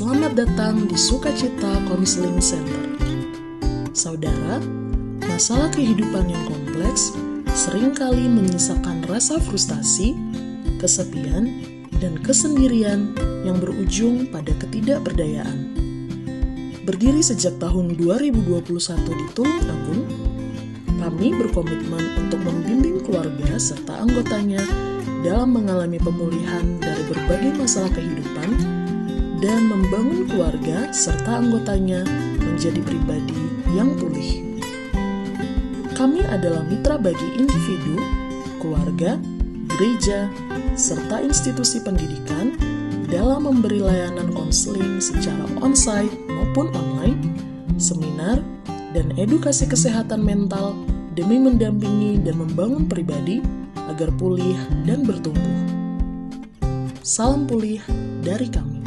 Selamat datang di Sukacita Counseling Center. Saudara, masalah kehidupan yang kompleks seringkali menyisakan rasa frustasi, kesepian, dan kesendirian yang berujung pada ketidakberdayaan. Berdiri sejak tahun 2021 di Tulung Agung, kami berkomitmen untuk membimbing keluarga serta anggotanya dalam mengalami pemulihan dari berbagai masalah kehidupan dan membangun keluarga serta anggotanya menjadi pribadi yang pulih. Kami adalah mitra bagi individu, keluarga, gereja, serta institusi pendidikan dalam memberi layanan konseling secara onsite maupun online, seminar, dan edukasi kesehatan mental demi mendampingi dan membangun pribadi agar pulih dan bertumbuh. Salam pulih dari kami.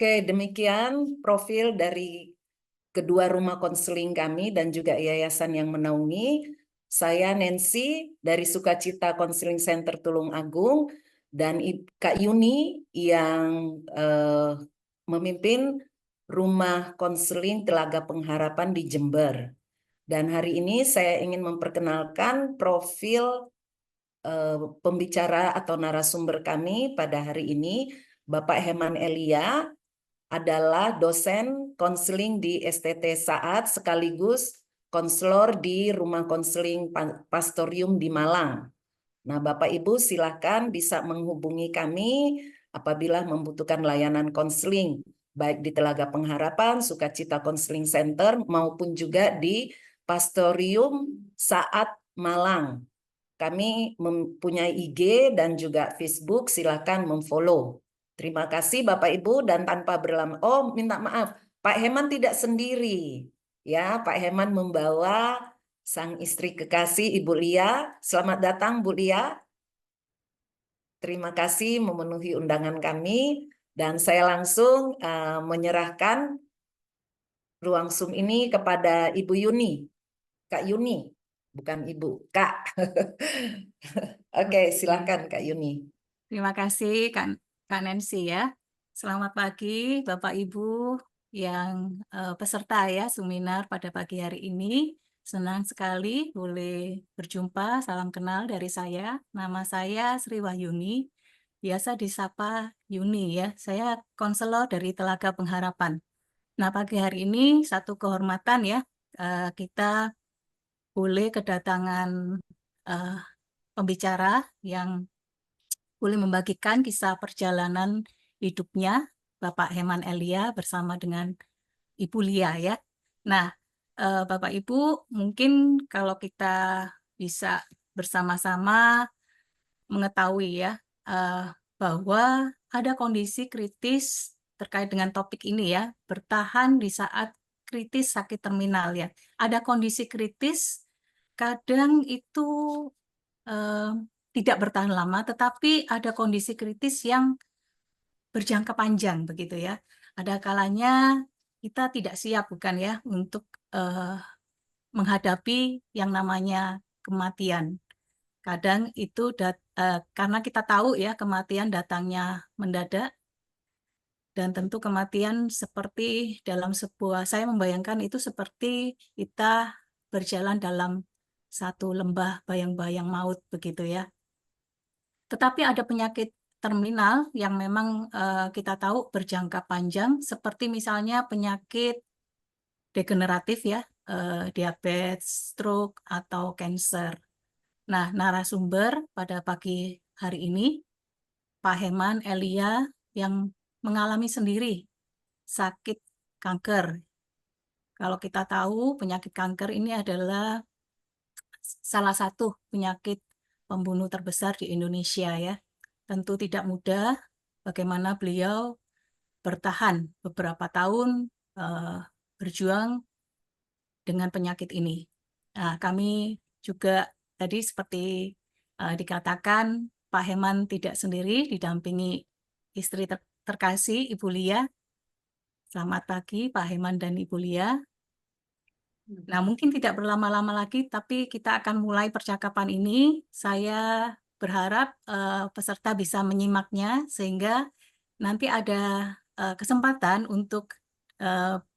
Oke, demikian profil dari kedua rumah konseling kami dan juga yayasan yang menaungi. Saya Nancy dari Sukacita Counseling Center Tulung Agung dan Kak Yuni yang memimpin rumah konseling Telaga Pengharapan di Jember. Dan hari ini saya ingin memperkenalkan profil pembicara atau narasumber kami pada hari ini, Bapak Heman Elia, adalah dosen konseling di STT Saat sekaligus konselor di Rumah Konseling Pastorium di Malang. Nah, Bapak Ibu silakan bisa menghubungi kami apabila membutuhkan layanan konseling baik di Telaga Pengharapan, Sukacita Counseling Center maupun juga di Pastorium Saat Malang. Kami mempunyai IG dan juga Facebook, silakan memfollow. Terima kasih Bapak Ibu dan tanpa berlama. Oh, minta maaf, Pak Heman tidak sendiri. Ya, Pak Heman membawa sang istri kekasih Ibu Lia. Selamat datang Bu Lia. Terima kasih memenuhi undangan kami dan saya langsung menyerahkan ruang Zoom ini kepada Ibu Yuni. Kak Yuni, bukan Ibu, Kak. Oke, silakan Kak Yuni. Terima kasih Kak Nancy ya. Selamat pagi Bapak Ibu yang peserta ya seminar pada pagi hari ini. Senang sekali boleh berjumpa. Salam kenal dari saya. Nama saya Sri Wahyuni. Biasa disapa Yuni ya. Saya konselor dari Telaga Pengharapan. Nah, pagi hari ini satu kehormatan ya. Kita boleh kedatangan pembicara yang boleh membagikan kisah perjalanan hidupnya Bapak Heman Elia bersama dengan Ibu Lia ya. Nah, Bapak Ibu, mungkin kalau kita bisa bersama-sama mengetahui ya bahwa ada kondisi kritis terkait dengan topik ini ya, bertahan di saat kritis sakit terminal ya. Ada kondisi kritis, kadang itu tidak bertahan lama, tetapi ada kondisi kritis yang berjangka panjang begitu ya. Ada kalanya kita tidak siap bukan ya untuk menghadapi yang namanya kematian. Kadang itu karena kita tahu ya kematian datangnya mendadak, dan tentu kematian seperti dalam sebuah, saya membayangkan itu seperti kita berjalan dalam satu lembah bayang-bayang maut begitu ya. Tetapi ada penyakit terminal yang memang kita tahu berjangka panjang, seperti misalnya penyakit degeneratif ya, diabetes, stroke, atau kanker. Nah, narasumber pada pagi hari ini, Pak Heman Elia yang mengalami sendiri sakit kanker. Kalau kita tahu penyakit kanker ini adalah salah satu penyakit pembunuh terbesar di Indonesia ya. Tentu tidak mudah bagaimana beliau bertahan beberapa tahun berjuang dengan penyakit ini. Nah, kami juga tadi seperti dikatakan, Pak Heman tidak sendiri, didampingi istri terkasih, Ibu Lia. Selamat pagi, Pak Heman dan Ibu Lia. Nah, mungkin tidak berlama-lama lagi, tapi kita akan mulai percakapan ini. Saya berharap peserta bisa menyimaknya, sehingga nanti ada kesempatan untuk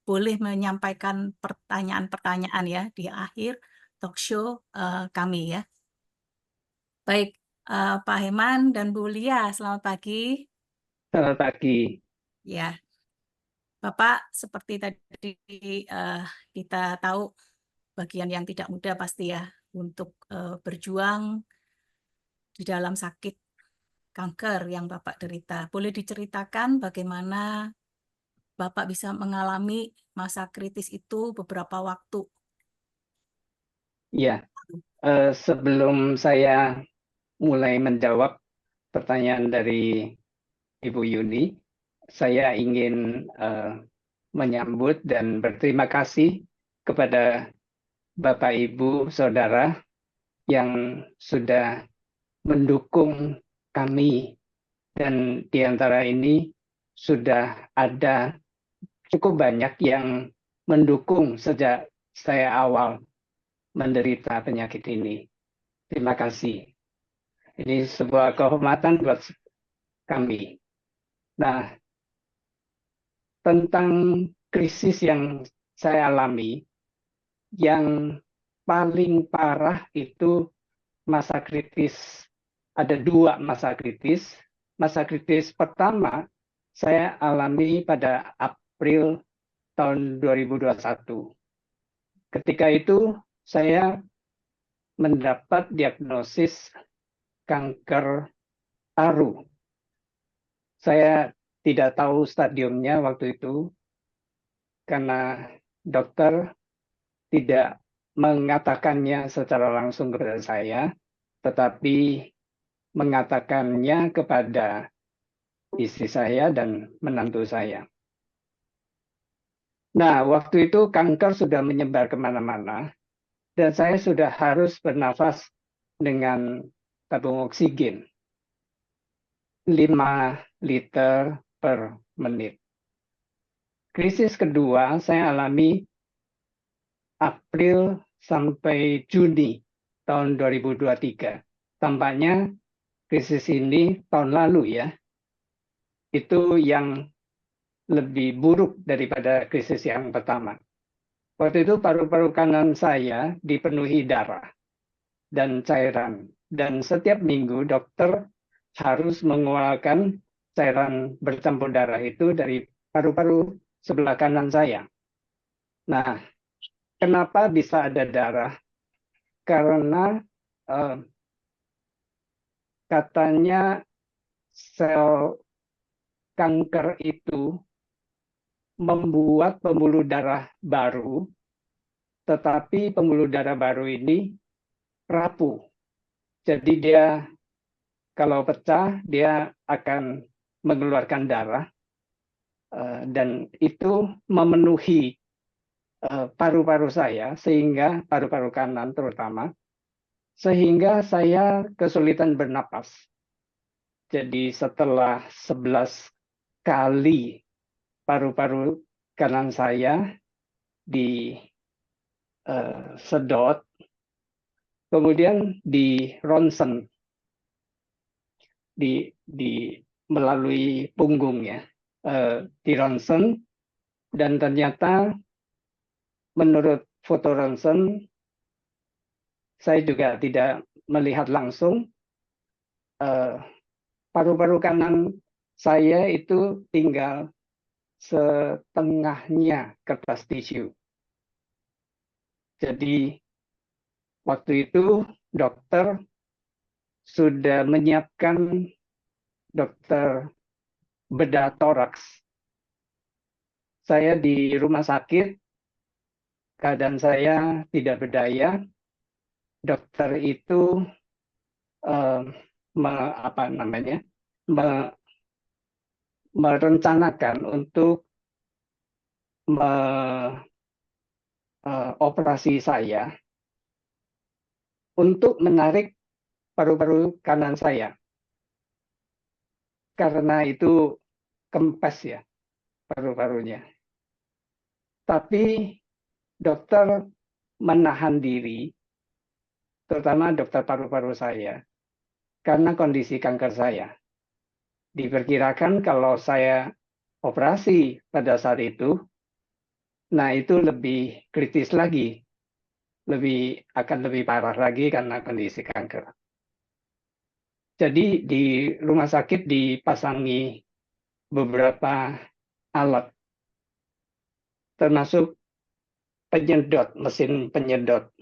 boleh menyampaikan pertanyaan-pertanyaan ya di akhir talk show kami ya. Baik, Pak Heman dan Bu Lia, selamat pagi. Selamat pagi. Ya, Bapak seperti tadi kita tahu bagian yang tidak mudah pasti ya untuk berjuang di dalam sakit kanker yang Bapak derita. Boleh diceritakan bagaimana Bapak bisa mengalami masa kritis itu beberapa waktu? Ya, sebelum saya mulai menjawab pertanyaan dari Ibu Yuni, saya ingin menyambut dan berterima kasih kepada Bapak, Ibu, Saudara yang sudah mendukung kami, dan di antara ini sudah ada cukup banyak yang mendukung sejak saya awal menderita penyakit ini. Terima kasih. Ini sebuah kehormatan buat kami. Nah, tentang krisis yang saya alami, yang paling parah itu masa kritis. Ada dua masa kritis. Masa kritis pertama saya alami pada April tahun 2021. Ketika itu saya mendapat diagnosis kanker paru. Saya tidak tahu stadiumnya waktu itu karena dokter tidak mengatakannya secara langsung kepada saya, tetapi mengatakannya kepada istri saya dan menantu saya. Nah, waktu itu kanker sudah menyebar kemana-mana, dan saya sudah harus bernafas dengan tabung oksigen 5 liter per menit. Krisis kedua saya alami April sampai Juni tahun 2023. Tampaknya krisis ini tahun lalu ya, itu yang lebih buruk daripada krisis yang pertama. Waktu itu paru-paru kanan saya dipenuhi darah dan cairan. Dan setiap minggu dokter harus mengeluarkan cairan bercampur darah itu dari paru-paru sebelah kanan saya. Nah, kenapa bisa ada darah? Karena katanya sel kanker itu membuat pembuluh darah baru, tetapi pembuluh darah baru ini rapuh. Jadi dia kalau pecah, dia akan mengeluarkan darah, dan itu memenuhi paru-paru saya, sehingga paru-paru kanan terutama, sehingga saya kesulitan bernapas. Jadi setelah 11 kali paru-paru kanan saya disedot, kemudian di ronsen melalui punggung ya, di ronsen, dan ternyata menurut foto ronsen saya juga tidak melihat langsung, paru-paru kanan saya itu tinggal setengahnya kertas tisu. Jadi waktu itu dokter sudah menyiapkan dokter bedah toraks. Saya di rumah sakit, keadaan saya tidak berdaya. Dokter itu merencanakan untuk operasi saya untuk menarik paru-paru kanan saya, karena itu kempes ya paru-parunya. Tapi dokter menahan diri, terutama dokter paru-paru saya, karena kondisi kanker saya. Diperkirakan kalau saya operasi pada saat itu, nah itu lebih kritis lagi, akan lebih parah lagi karena kondisi kanker. Jadi di rumah sakit dipasangi beberapa alat, termasuk penyedot, mesin penyedot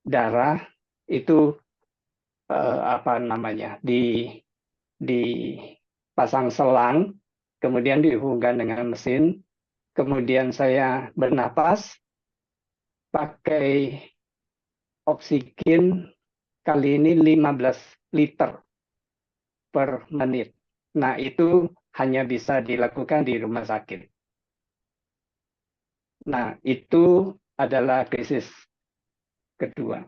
darah itu dipasang selang, kemudian dihubungkan dengan mesin, kemudian saya bernapas pakai oksigen, kali ini 15 liter per menit. Nah, itu hanya bisa dilakukan di rumah sakit. Nah, itu adalah krisis kedua.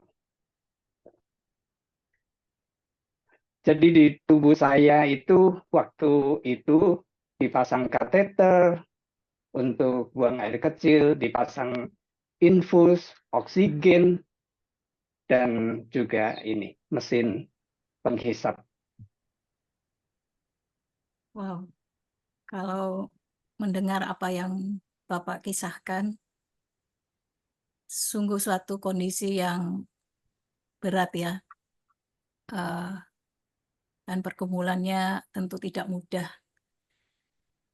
Jadi di tubuh saya itu waktu itu dipasang kateter untuk buang air kecil, dipasang infus, oksigen, dan juga ini mesin penghisap. Wow, kalau mendengar apa yang Bapak kisahkan, sungguh suatu kondisi yang berat ya, dan pergumulannya tentu tidak mudah.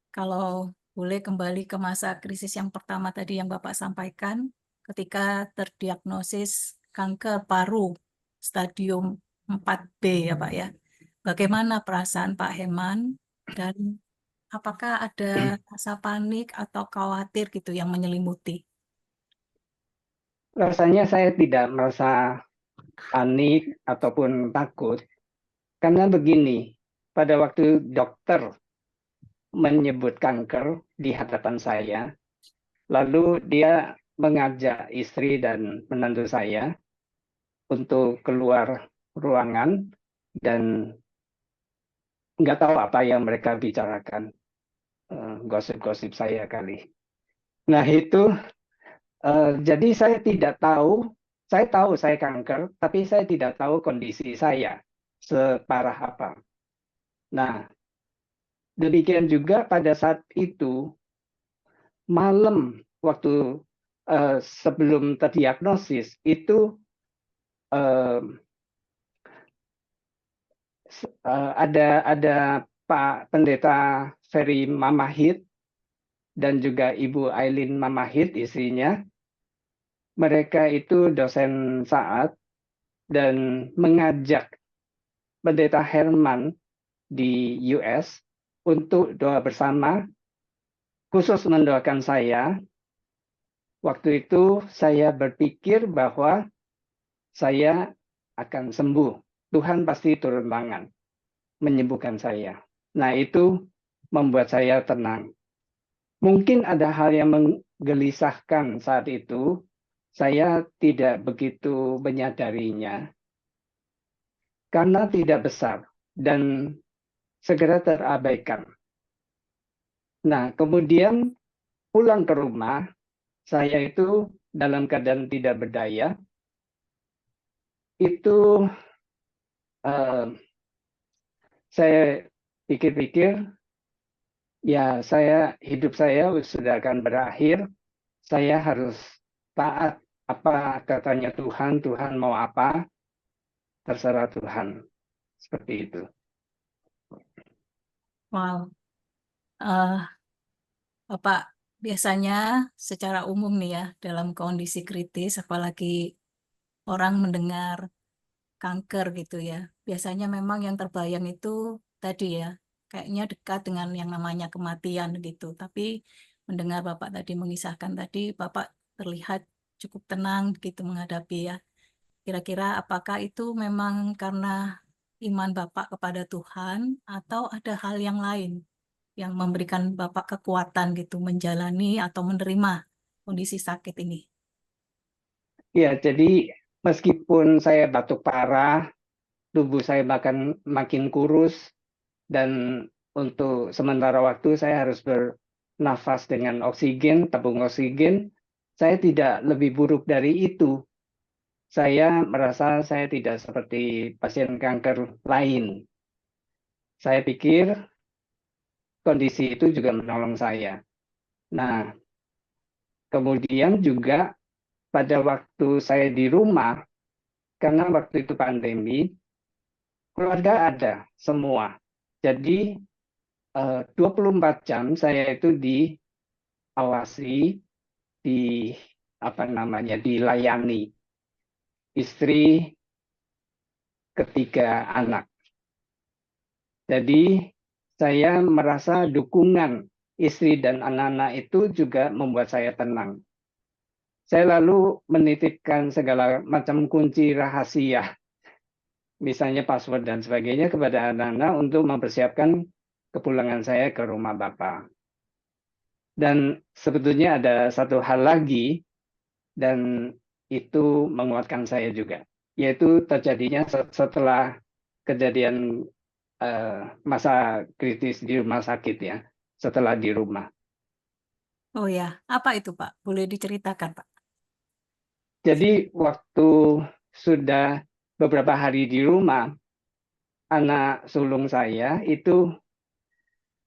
Kalau boleh kembali ke masa krisis yang pertama tadi yang Bapak sampaikan, ketika terdiagnosis kanker paru stadium 4B ya Pak ya. Bagaimana perasaan Pak Heman, dan apakah ada rasa panik atau khawatir gitu yang menyelimuti? Rasanya saya tidak merasa panik ataupun takut, karena begini, pada waktu dokter menyebut kanker di hadapan saya, lalu dia mengajak istri dan menantu saya untuk keluar ruangan, dan nggak tahu apa yang mereka bicarakan, gosip-gosip saya kali. Nah itu, jadi saya tidak tahu, saya tahu saya kanker, tapi saya tidak tahu kondisi saya separah apa. Nah, demikian juga pada saat itu, malam waktu sebelum terdiagnosis itu ada Pak Pendeta Ferry Mamahit dan juga Ibu Aileen Mamahit, istrinya. Mereka itu dosen saat dan mengajak Pendeta Herman di US untuk doa bersama, khusus mendoakan saya. Waktu itu saya berpikir bahwa saya akan sembuh. Tuhan pasti turun tangan, menyembuhkan saya. Nah, itu membuat saya tenang. Mungkin ada hal yang menggelisahkan saat itu, saya tidak begitu menyadarinya, karena tidak besar dan segera terabaikan. Nah, kemudian pulang ke rumah, saya itu dalam keadaan tidak berdaya. Itu saya pikir-pikir, ya hidup saya sudah akan berakhir. Saya harus taat apa katanya Tuhan. Tuhan mau apa, terserah Tuhan. Seperti itu. Wow. Eh, Bapak, biasanya secara umum nih ya, dalam kondisi kritis, apalagi orang mendengar kanker gitu ya, biasanya memang yang terbayang itu tadi ya, kayaknya dekat dengan yang namanya kematian gitu. Tapi mendengar Bapak tadi mengisahkan tadi, Bapak terlihat cukup tenang gitu menghadapi ya. Kira-kira apakah itu memang karena iman Bapak kepada Tuhan atau ada hal yang lain yang memberikan Bapak kekuatan gitu menjalani atau menerima kondisi sakit ini? Ya, jadi meskipun saya batuk parah, tubuh saya makin kurus, dan untuk sementara waktu saya harus bernafas dengan oksigen, tabung oksigen, saya tidak lebih buruk dari itu. Saya merasa saya tidak seperti pasien kanker lain. Saya pikir kondisi itu juga menolong saya. Nah, kemudian juga pada waktu saya di rumah, karena waktu itu pandemi, keluarga ada semua. Jadi 24 jam saya itu diawasi, dilayani istri, ketiga anak. Jadi saya merasa dukungan istri dan anak-anak itu juga membuat saya tenang. Saya lalu menitipkan segala macam kunci rahasia, misalnya password dan sebagainya, kepada anak-anak untuk mempersiapkan kepulangan saya ke rumah Bapak. Dan sebetulnya ada satu hal lagi, dan itu menguatkan saya juga, yaitu terjadinya setelah kejadian masa kritis di rumah sakit ya, setelah di rumah. Oh ya, apa itu Pak? Boleh diceritakan Pak? Jadi waktu sudah beberapa hari di rumah, anak sulung saya itu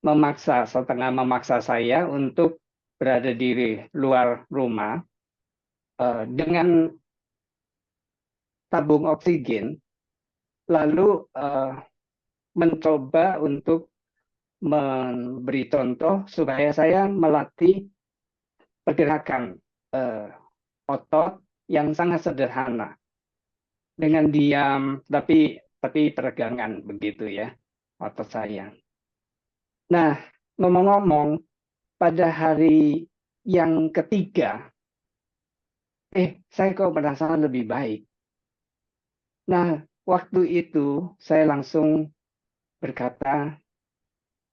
setengah memaksa saya untuk berada di luar rumah dengan tabung oksigen, lalu mencoba untuk memberi contoh supaya saya melatih pergerakan otot yang sangat sederhana dengan diam, tapi peregangan begitu ya otot saya. Nah, ngomong-ngomong, pada hari yang ketiga, saya kok merasa lebih baik. Nah, waktu itu saya langsung berkata,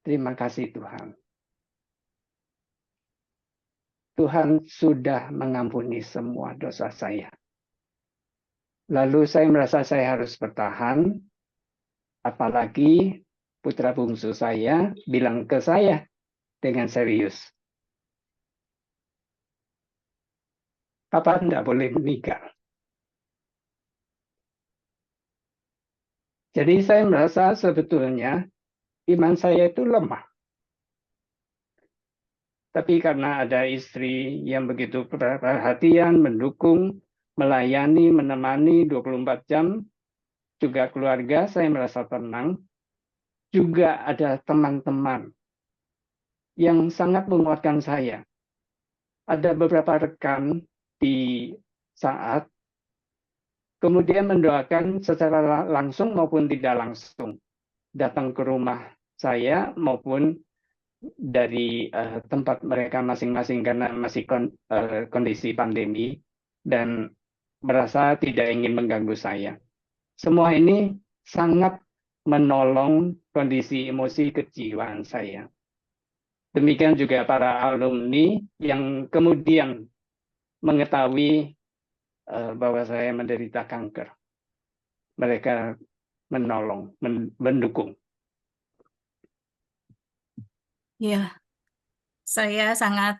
terima kasih Tuhan. Tuhan sudah mengampuni semua dosa saya. Lalu saya merasa saya harus bertahan, apalagi putra bungsu saya bilang ke saya dengan serius, Papa tidak boleh meninggal. Jadi saya merasa sebetulnya iman saya itu lemah. Tapi karena ada istri yang begitu perhatian, mendukung, melayani, menemani 24 jam, juga keluarga, saya merasa tenang. Juga ada teman-teman yang sangat menguatkan saya. Ada beberapa rekan di saat kemudian mendoakan secara langsung maupun tidak langsung. datang ke rumah saya maupun dari tempat mereka masing-masing karena masih kondisi pandemi dan merasa tidak ingin mengganggu saya. Semua ini sangat menolong kondisi emosi kejiwaan saya. Demikian juga para alumni yang kemudian mengetahui bahwa saya menderita kanker. Mereka menolong, mendukung. Ya, saya sangat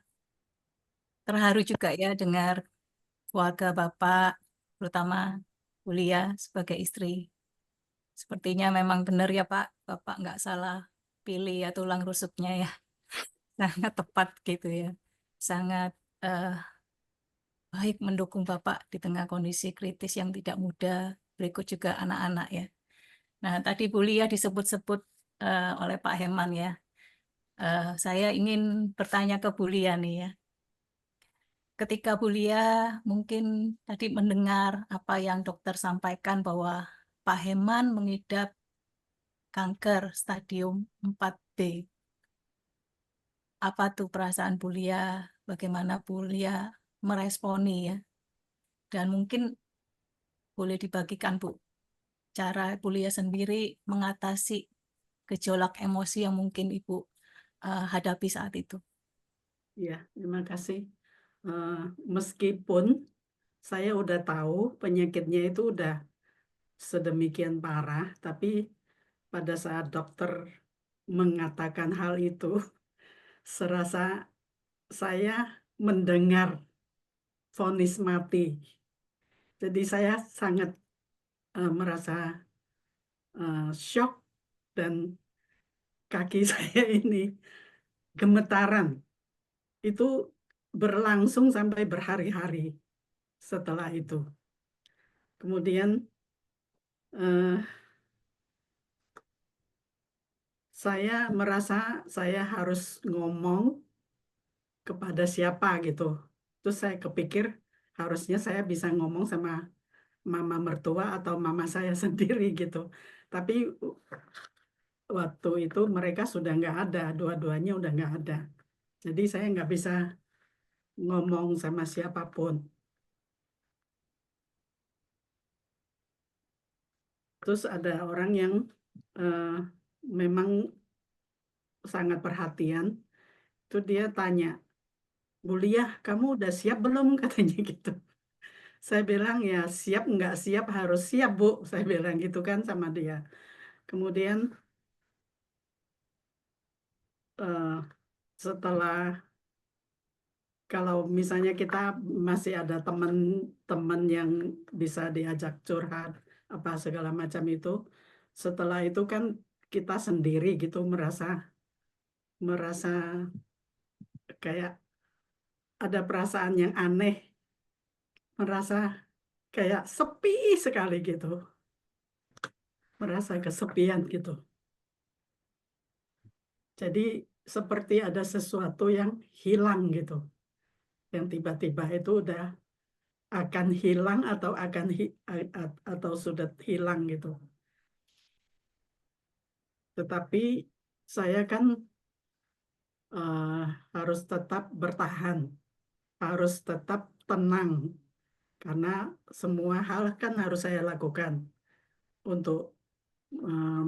terharu juga ya dengar keluarga Bapak, terutama Bulia sebagai istri. Sepertinya memang benar ya Pak, Bapak nggak salah pilih ya tulang rusuknya ya. Sangat tepat gitu ya. Sangat eh, baik mendukung Bapak di tengah kondisi kritis yang tidak mudah. Berikut juga anak-anak ya. Nah, tadi Bulia disebut-sebut oleh Pak Heman ya. Saya ingin bertanya ke Bulia nih ya. Ketika Bulia mungkin tadi mendengar apa yang dokter sampaikan bahwa Pak Heman mengidap kanker stadium 4B. Apa tuh perasaan Bulia? Bagaimana Bulia meresponi ya? Dan mungkin boleh dibagikan Bu, cara Bulia sendiri mengatasi gejolak emosi yang mungkin Ibu hadapi saat itu. Ya, terima kasih. Meskipun saya udah tahu penyakitnya itu udah sedemikian parah, tapi pada saat dokter mengatakan hal itu, serasa saya mendengar vonis mati. Jadi saya sangat merasa shock dan kaki saya ini gemetaran. Itu berlangsung sampai berhari-hari setelah itu. Kemudian saya merasa saya harus ngomong kepada siapa gitu. Terus saya kepikir harusnya saya bisa ngomong sama mama mertua atau mama saya sendiri gitu. Tapi waktu itu mereka sudah nggak ada, dua-duanya udah nggak ada. Jadi saya nggak bisa ngomong sama siapapun. Terus ada orang yang memang sangat perhatian, itu dia tanya, Bulia, kamu udah siap belum? Katanya gitu. Saya bilang ya siap nggak siap harus siap Bu, saya bilang gitu kan sama dia. Kemudian setelah kalau misalnya kita masih ada teman-teman yang bisa diajak curhat apa segala macam itu, setelah itu kan kita sendiri gitu merasa kayak ada perasaan yang aneh, merasa kayak sepi sekali gitu, merasa kesepian gitu. Jadi seperti ada sesuatu yang hilang gitu, yang tiba-tiba itu udah akan hilang atau sudah hilang gitu. Tetapi saya kan harus tetap bertahan, harus tetap tenang karena semua hal kan harus saya lakukan untuk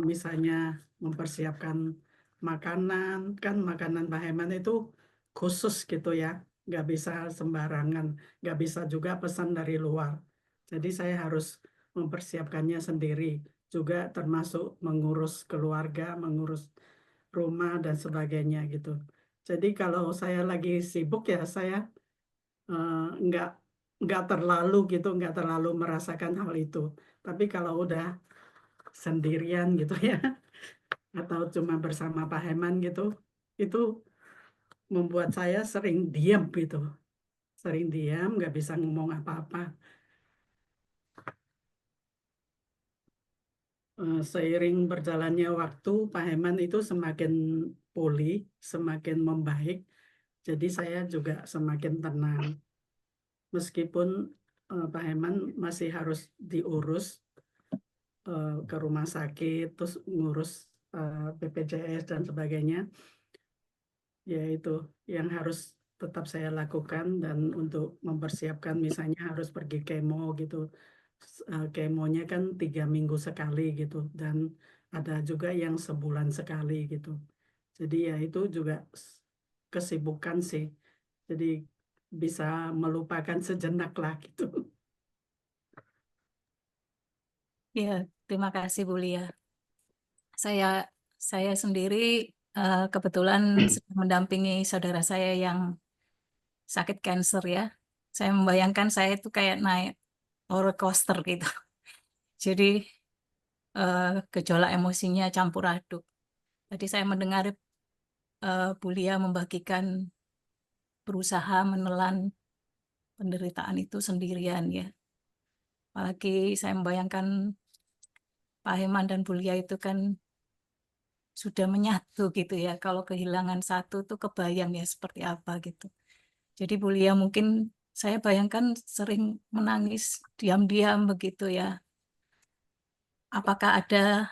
misalnya mempersiapkan makanan, kan makanan Pak Heman itu khusus gitu ya, nggak bisa sembarangan, nggak bisa juga pesan dari luar. Jadi saya harus mempersiapkannya sendiri, juga termasuk mengurus keluarga, mengurus rumah dan sebagainya gitu. Jadi kalau saya lagi sibuk ya saya eh, nggak nggak terlalu gitu, nggak terlalu merasakan hal itu. Tapi kalau udah sendirian gitu ya, atau cuma bersama Pak Heman gitu, itu membuat saya sering diam gitu, sering diam, nggak bisa ngomong apa-apa. Seiring berjalannya waktu, Pak Heman itu semakin pulih, semakin membaik, jadi saya juga semakin tenang. Meskipun Pak Heman masih harus diurus ke rumah sakit, terus ngurus BPJS dan sebagainya, yaitu yang harus tetap saya lakukan. Dan untuk mempersiapkan misalnya harus pergi kemo gitu. Kemonya kan 3 minggu sekali gitu, dan ada juga yang sebulan sekali gitu. Jadi ya itu juga kesibukan sih. Jadi bisa melupakan sejenak lah gitu. Ya, terima kasih Bu Lia. Saya saya sendiri kebetulan sedang mendampingi saudara saya yang sakit kanker ya. Saya membayangkan saya itu kayak naik roller coaster gitu. Jadi gejolak emosinya campur aduk. Tadi saya mendengar Bu Lia membagikan berusaha menelan penderitaan itu sendirian ya. Apalagi saya membayangkan Pak Heman dan Bu Lia itu kan sudah menyatu gitu ya. Kalau kehilangan satu tuh kebayang ya seperti apa gitu. Jadi Bu Lia mungkin saya bayangkan sering menangis diam-diam begitu ya. Apakah ada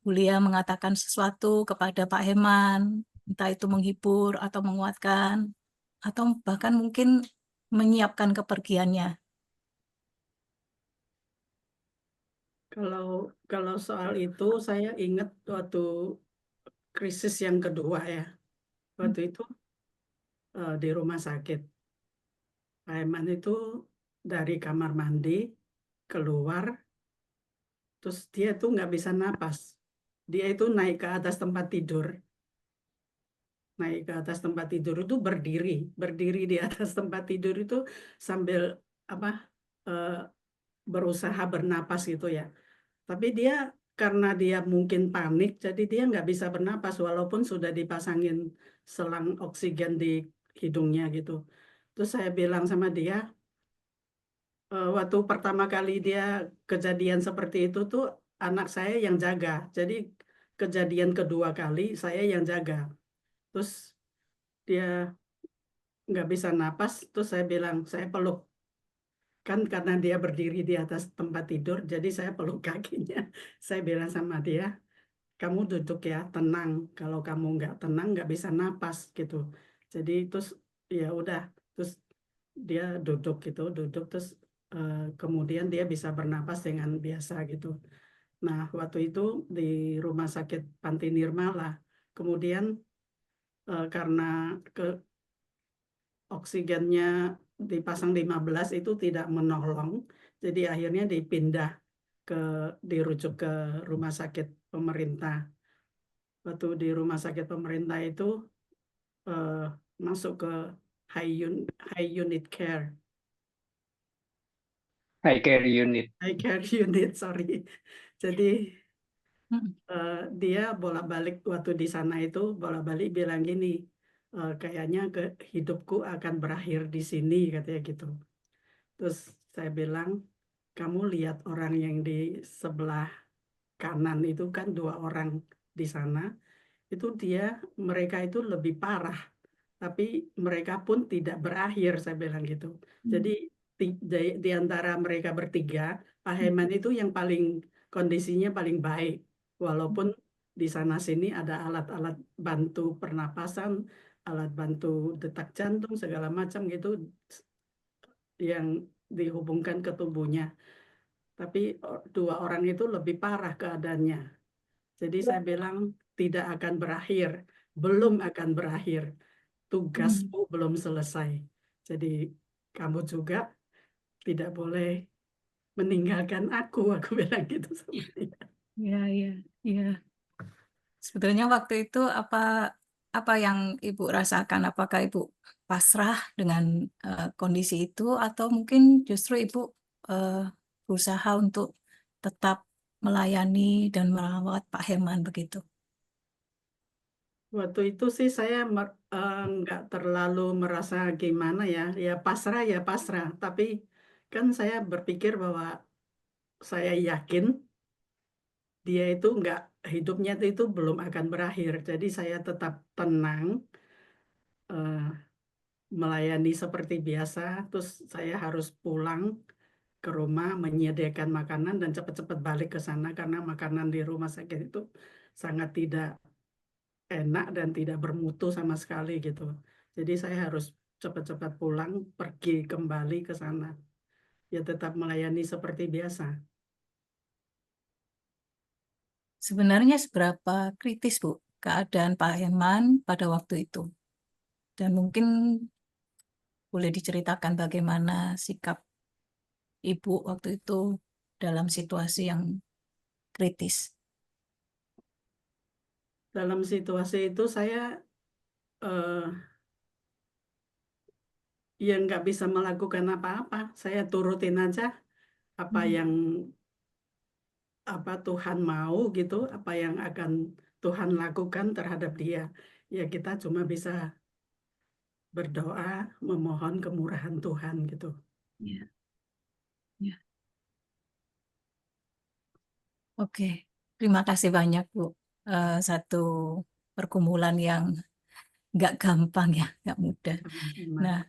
Bu Lia mengatakan sesuatu kepada Pak Heman, entah itu menghibur atau menguatkan, atau bahkan mungkin menyiapkan kepergiannya? Kalau soal itu saya ingat waktu krisis yang kedua ya. Waktu itu di rumah sakit. Pak Eman itu dari kamar mandi keluar, terus dia tuh nggak bisa napas. Dia itu naik ke atas tempat tidur. Naik ke atas tempat tidur itu berdiri di atas tempat tidur itu sambil apa eh, berusaha bernapas gitu ya. Tapi dia karena dia mungkin panik, jadi dia nggak bisa bernapas walaupun sudah dipasangin selang oksigen di hidungnya gitu. Terus saya bilang sama dia, waktu pertama kali dia kejadian seperti itu tuh anak saya yang jaga. Jadi kejadian kedua kali saya yang jaga. Terus dia nggak bisa napas, terus saya bilang saya peluk. Kan karena dia berdiri di atas tempat tidur, jadi saya peluk kakinya. Saya bilang sama dia, kamu duduk ya, tenang. Kalau kamu nggak tenang, nggak bisa napas gitu. Jadi terus ya udah, terus dia duduk gitu, duduk terus kemudian dia bisa bernapas dengan biasa gitu. Nah, waktu itu di rumah sakit Panti Nirmala, kemudian karena ke oksigennya dipasang 15 itu tidak menolong, jadi akhirnya dipindah ke dirujuk ke rumah sakit pemerintah. Waktu di rumah sakit pemerintah itu eh, masuk ke high unit care, High care unit. high care unit, sorry. Jadi Hmm. dia bolak-balik waktu di sana itu bolak-balik bilang gini, kayaknya hidupku akan berakhir di sini katanya gitu. Terus saya bilang, kamu lihat orang yang di sebelah kanan itu kan 2 orang di sana, itu mereka itu lebih parah, tapi mereka pun tidak berakhir, saya bilang gitu. Jadi di antara mereka bertiga, Pak Heman itu yang paling kondisinya paling baik, walaupun di sana sini ada alat-alat bantu pernapasan, alat bantu detak jantung segala macam gitu yang dihubungkan ke tubuhnya. Tapi 2 orang itu lebih parah keadaannya. Jadi saya bilang tidak akan berakhir, belum akan berakhir. Tugasmu belum selesai. Jadi kamu juga tidak boleh meninggalkan aku bilang gitu sama dia. Ya, ya, ya. Sebetulnya waktu itu apa yang Ibu rasakan? Apakah Ibu pasrah dengan kondisi itu atau mungkin justru Ibu eh, berusaha untuk tetap melayani dan merawat Pak Herman begitu? Waktu itu sih saya nggak terlalu merasa gimana ya, ya pasrah. Tapi kan saya berpikir bahwa saya yakin dia itu nggak hidupnya itu belum akan berakhir. Jadi saya tetap tenang, eh, melayani seperti biasa. Terus saya harus pulang ke rumah menyediakan makanan dan cepat-cepat balik ke sana karena makanan di rumah sakit itu sangat tidak enak dan tidak bermutu sama sekali gitu. Jadi saya harus cepat-cepat pulang, pergi kembali ke sana. Ya tetap melayani seperti biasa. Sebenarnya seberapa kritis, Bu, keadaan Pak Heman pada waktu itu? Dan mungkin boleh diceritakan bagaimana sikap Ibu waktu itu dalam situasi yang kritis. Dalam situasi itu saya ya nggak bisa melakukan apa-apa. Saya turutin aja apa yang Tuhan mau gitu, apa yang akan Tuhan lakukan terhadap dia. Ya kita cuma bisa berdoa, memohon kemurahan Tuhan gitu. Ya, ya. Oke, terima kasih banyak, Bu. Satu pergumulan yang nggak gampang ya, nggak mudah. Sama-sama. Nah,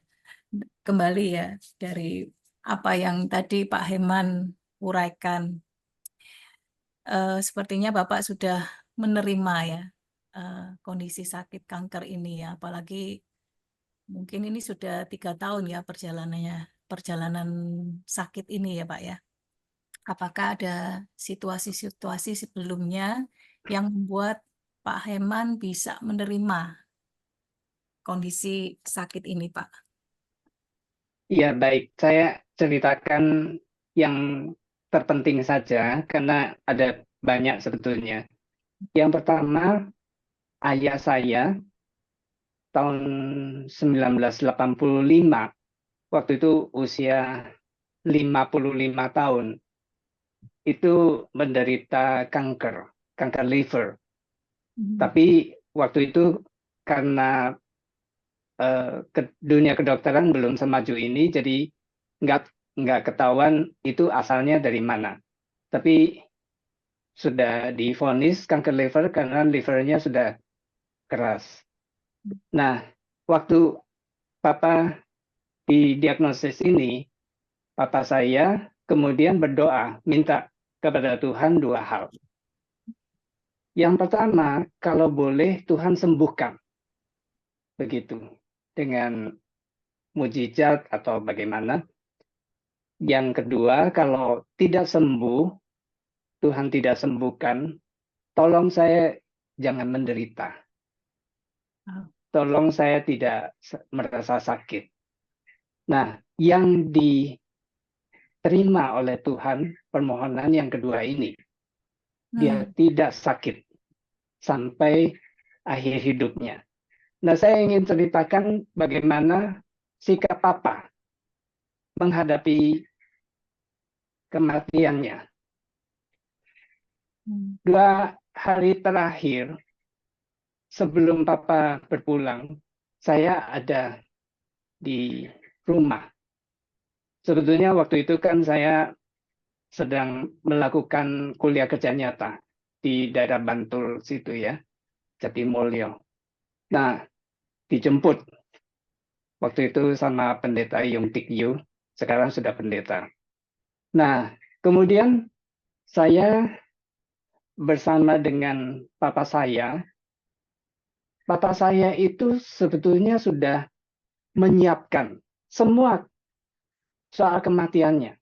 kembali ya dari apa yang tadi Pak Heman uraikan, sepertinya Bapak sudah menerima ya kondisi sakit kanker ini ya, apalagi mungkin ini sudah 3 tahun ya perjalanan sakit ini ya Pak ya. Apakah ada situasi-situasi sebelumnya yang membuat Pak Heman bisa menerima kondisi sakit ini, Pak? Iya, baik. Saya ceritakan yang terpenting saja karena ada banyak sebetulnya. Yang pertama, ayah saya tahun 1985, waktu itu usia 55 tahun, itu menderita kanker liver. Tapi waktu itu karena dunia kedokteran belum semaju ini, jadi nggak ketahuan itu asalnya dari mana. Tapi sudah divonis kanker liver karena livernya sudah keras. Nah, waktu Papa didiagnosis ini, Papa saya kemudian berdoa, minta kepada Tuhan 2 hal. Yang pertama, kalau boleh Tuhan sembuhkan. Begitu. Dengan mujizat atau bagaimana. Yang kedua, kalau tidak sembuh, Tuhan tidak sembuhkan, tolong saya jangan menderita. Tolong saya tidak merasa sakit. Nah, yang diterima oleh Tuhan, permohonan yang kedua ini. Dia tidak sakit sampai akhir hidupnya. Nah, saya ingin ceritakan bagaimana sikap Papa menghadapi kematiannya. 2 hari terakhir sebelum Papa berpulang, saya ada di rumah. Sebetulnya waktu itu kan saya sedang melakukan kuliah kerja nyata di daerah Bantul situ ya, Jatimulyo. Nah, dijemput waktu itu sama pendeta Yung Tik Yu, sekarang sudah pendeta. Nah, kemudian saya bersama dengan papa saya itu sebetulnya sudah menyiapkan semua soal kematiannya.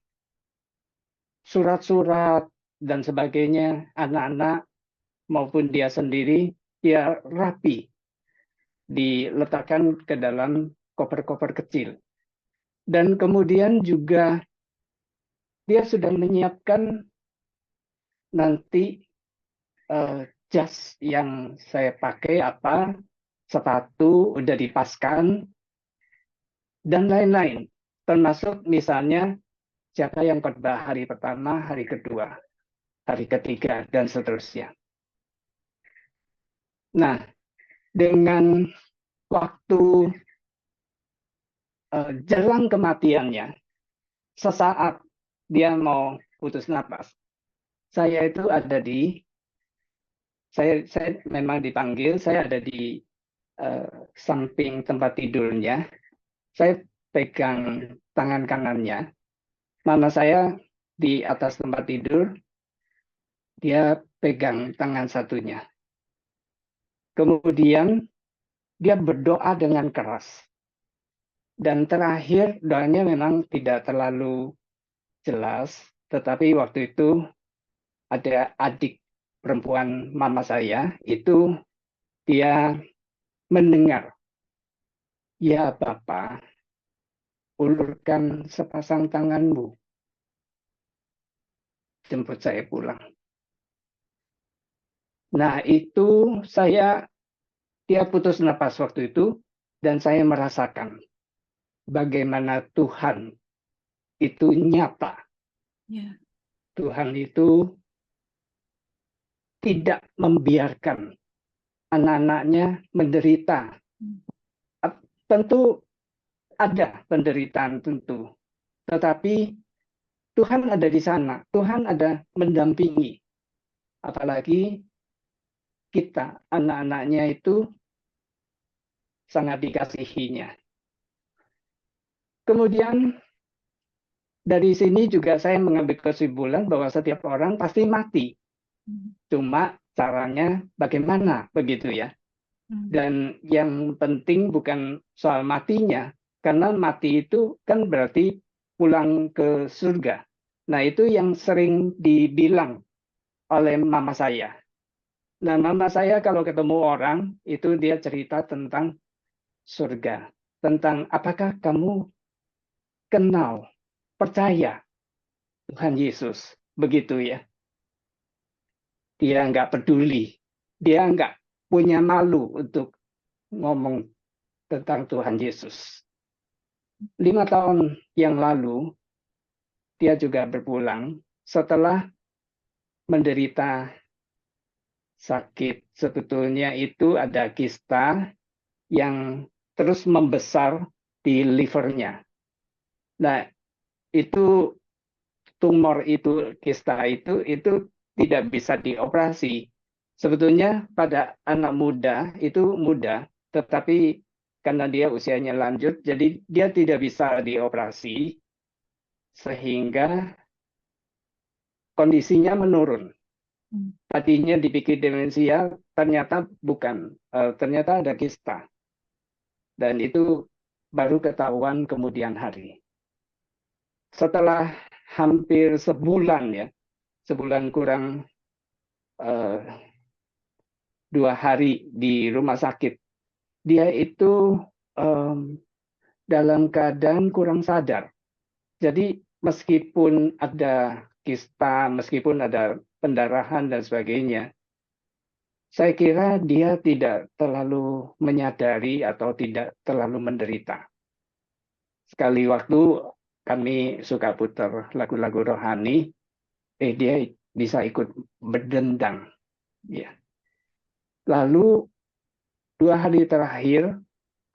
Surat-surat dan sebagainya, anak-anak maupun dia sendiri, dia rapi, diletakkan ke dalam koper-koper kecil. Dan kemudian juga dia sudah menyiapkan nanti jas yang saya pakai apa, sepatu udah dipaskan, dan lain-lain. Termasuk misalnya siapa yang khotbah hari pertama, hari kedua, hari ketiga, dan seterusnya. Nah, dengan waktu jelang kematiannya, sesaat dia mau putus napas, saya itu ada saya memang dipanggil, saya ada di samping tempat tidurnya, saya pegang tangan kanannya, mama saya di atas tempat tidur, dia pegang tangan satunya. Kemudian dia berdoa dengan keras. Dan terakhir doanya memang tidak terlalu jelas, tetapi waktu itu ada adik perempuan mama saya, itu dia mendengar, "Ya Bapak, ulurkan sepasang tanganmu, jemput saya pulang." Nah itu dia putus napas waktu itu, dan saya merasakan bagaimana Tuhan itu nyata. Ya. Tuhan itu tidak membiarkan anak-anaknya menderita. Tentu ada penderitaan tentu, tetapi Tuhan ada di sana. Tuhan ada mendampingi. Apalagi kita, anak-anaknya itu sangat dikasihinya. Kemudian dari sini juga saya mengambil kesimpulan bahwa setiap orang pasti mati. Cuma caranya bagaimana, begitu ya. Dan yang penting bukan soal matinya, karena mati itu kan berarti pulang ke surga. Nah itu yang sering dibilang oleh mama saya. Nah mama saya kalau ketemu orang, itu dia cerita tentang surga. Tentang apakah kamu kenal, percaya Tuhan Yesus. Begitu ya. Dia nggak peduli. Dia nggak punya malu untuk ngomong tentang Tuhan Yesus. 5 tahun yang lalu, dia juga berpulang setelah menderita sakit. Sebetulnya itu ada kista yang terus membesar di livernya. Nah, itu tumor itu, kista itu tidak bisa dioperasi. Sebetulnya pada anak muda itu mudah, tetapi karena dia usianya lanjut, jadi dia tidak bisa dioperasi, sehingga kondisinya menurun. Tadinya dipikir demensia, ternyata bukan. Ternyata ada kista. Dan itu baru ketahuan kemudian hari. Setelah hampir sebulan ya, sebulan kurang 2 hari di rumah sakit, dia itu dalam keadaan kurang sadar. Jadi meskipun ada kista, meskipun ada pendarahan dan sebagainya, saya kira dia tidak terlalu menyadari atau tidak terlalu menderita. Sekali waktu kami suka putar lagu-lagu rohani, dia bisa ikut berdendang. Ya. Lalu 2 hari terakhir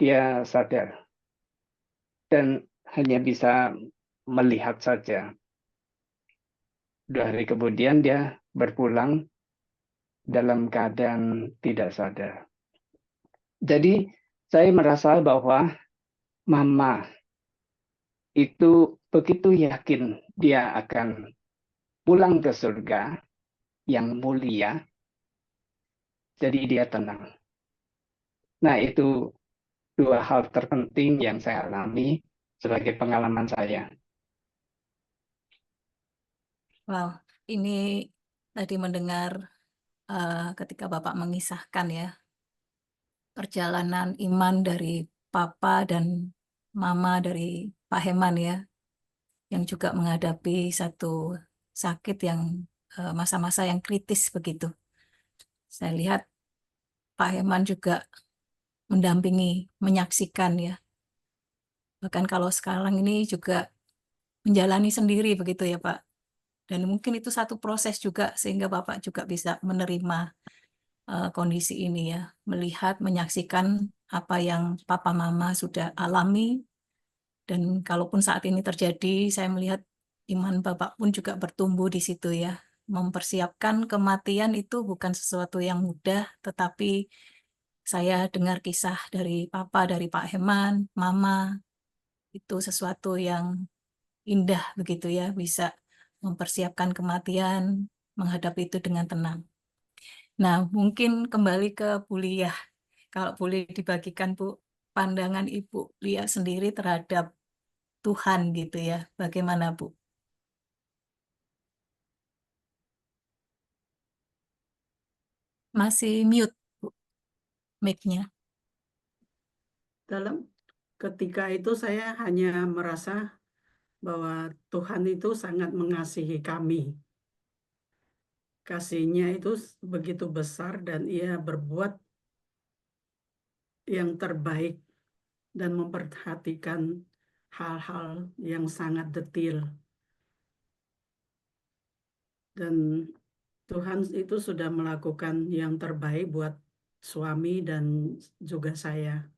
dia sadar dan hanya bisa melihat saja. 2 hari kemudian dia berpulang dalam keadaan tidak sadar. Jadi saya merasa bahwa mama itu begitu yakin dia akan pulang ke surga yang mulia, jadi dia tenang. Nah itu 2 hal terpenting yang saya alami sebagai pengalaman saya. Wow, ini tadi mendengar ketika Bapak mengisahkan ya, perjalanan iman dari Papa dan Mama dari Pak Heman ya, yang juga menghadapi satu sakit yang masa-masa yang kritis begitu. Saya lihat Pak Heman juga mendampingi, menyaksikan ya. Bahkan kalau sekarang ini juga menjalani sendiri begitu ya Pak. Dan mungkin itu satu proses juga sehingga Bapak juga bisa menerima kondisi ini ya. Melihat, menyaksikan apa yang Papa Mama sudah alami. Dan kalaupun saat ini terjadi, saya melihat iman Bapak pun juga bertumbuh di situ ya. Mempersiapkan kematian itu bukan sesuatu yang mudah, tetapi saya dengar kisah dari Papa, dari Pak Heman, Mama, itu sesuatu yang indah begitu ya, bisa mempersiapkan kematian, menghadapi itu dengan tenang. Nah, mungkin kembali ke Bu Lia. Kalau boleh dibagikan, Bu, pandangan Ibu Lia sendiri terhadap Tuhan gitu ya. Bagaimana, Bu? Masih mute, Bu, mic-nya. Dalam ketika itu saya hanya merasa bahwa Tuhan itu sangat mengasihi kami. Kasihnya itu begitu besar dan Ia berbuat yang terbaik dan memperhatikan hal-hal yang sangat detil. Dan Tuhan itu sudah melakukan yang terbaik buat suami dan juga saya.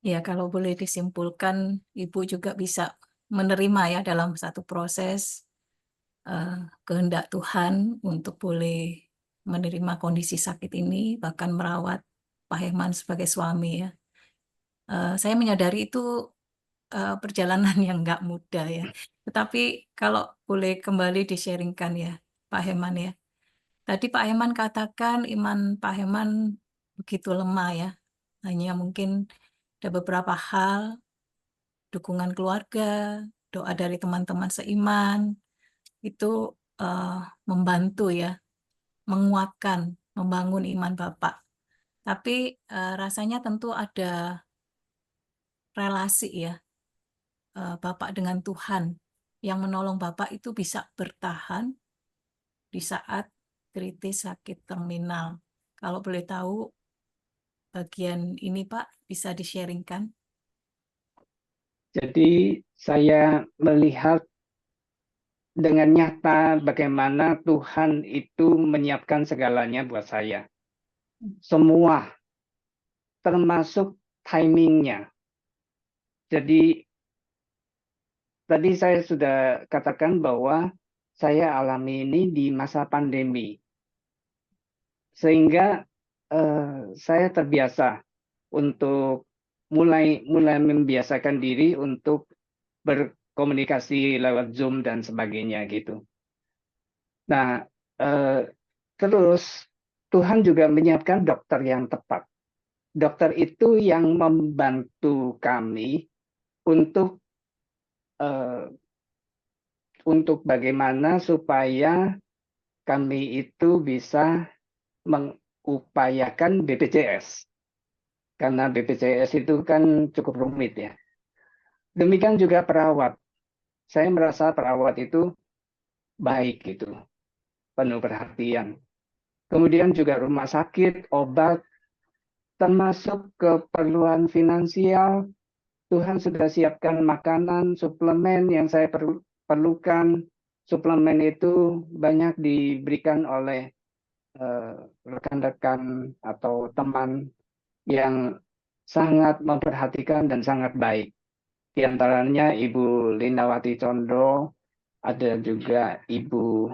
Ya, kalau boleh disimpulkan, Ibu juga bisa menerima ya dalam satu proses kehendak Tuhan untuk boleh menerima kondisi sakit ini, bahkan merawat Pak Herman sebagai suami ya. Saya menyadari itu perjalanan yang nggak mudah ya. Tetapi kalau boleh kembali di-sharingkan ya, Pak Herman ya. Tadi Pak Herman katakan iman Pak Herman begitu lemah ya. Hanya mungkin ada beberapa hal, dukungan keluarga, doa dari teman-teman seiman, itu eh, membantu ya, menguatkan, membangun iman Bapak. Tapi rasanya tentu ada relasi ya, Bapak dengan Tuhan yang menolong Bapak itu bisa bertahan di saat kritis sakit terminal. Kalau boleh tahu bagian ini Pak bisa di-sharingkan? Jadi saya melihat dengan nyata bagaimana Tuhan itu menyiapkan segalanya buat saya. Semua, termasuk timingnya. Jadi tadi saya sudah katakan bahwa saya alami ini di masa pandemi. Sehingga saya terbiasa untuk mulai membiasakan diri untuk berkomunikasi lewat Zoom dan sebagainya gitu. Nah, terus Tuhan juga menyiapkan dokter yang tepat. Dokter itu yang membantu kami untuk bagaimana supaya kami itu bisa mengupayakan BPJS. Karena BPJS itu kan cukup rumit ya. Demikian juga perawat. Saya merasa perawat itu baik gitu, penuh perhatian. Kemudian juga rumah sakit, obat, termasuk keperluan finansial. Tuhan sudah siapkan makanan, suplemen yang saya perlukan. Suplemen itu banyak diberikan oleh rekan-rekan atau teman yang sangat memperhatikan dan sangat baik. Di antaranya Ibu Lindawati Condro, ada juga Ibu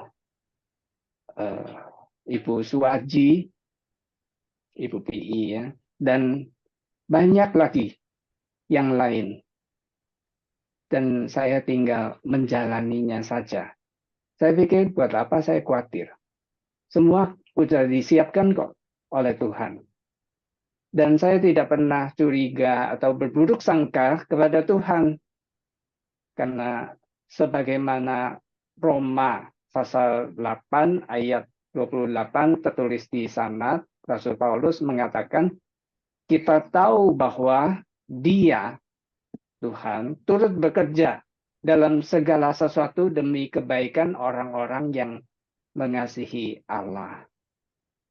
Suwaji, Ibu PI ya, dan banyak lagi yang lain. Dan saya tinggal menjalaninya saja. Saya pikir buat apa saya khawatir. Semua sudah disiapkan kok oleh Tuhan. Dan saya tidak pernah curiga atau berburuk sangka kepada Tuhan. Karena sebagaimana Roma pasal 8 ayat 28 tertulis di sana, Rasul Paulus mengatakan, kita tahu bahwa Dia, Tuhan, turut bekerja dalam segala sesuatu demi kebaikan orang-orang yang mengasihi Allah.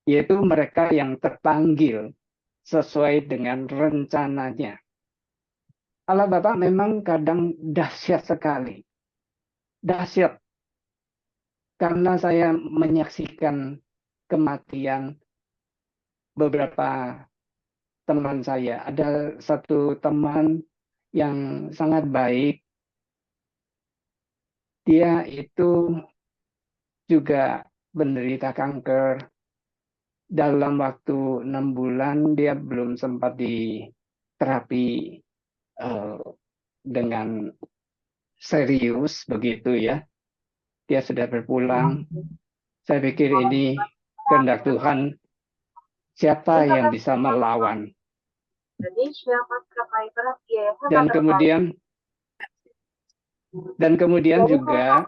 Yaitu mereka yang terpanggil sesuai dengan rencananya. Allah Bapa memang kadang dahsyat sekali. Dahsyat. Karena saya menyaksikan kematian beberapa teman saya. Ada satu teman yang sangat baik. Dia itu juga menderita kanker. Dalam waktu 6 bulan dia belum sempat diterapi dengan serius begitu ya. dia sudah berpulang. Saya pikir ini kehendak Tuhan, siapa yang bisa melawan? Dan kemudian juga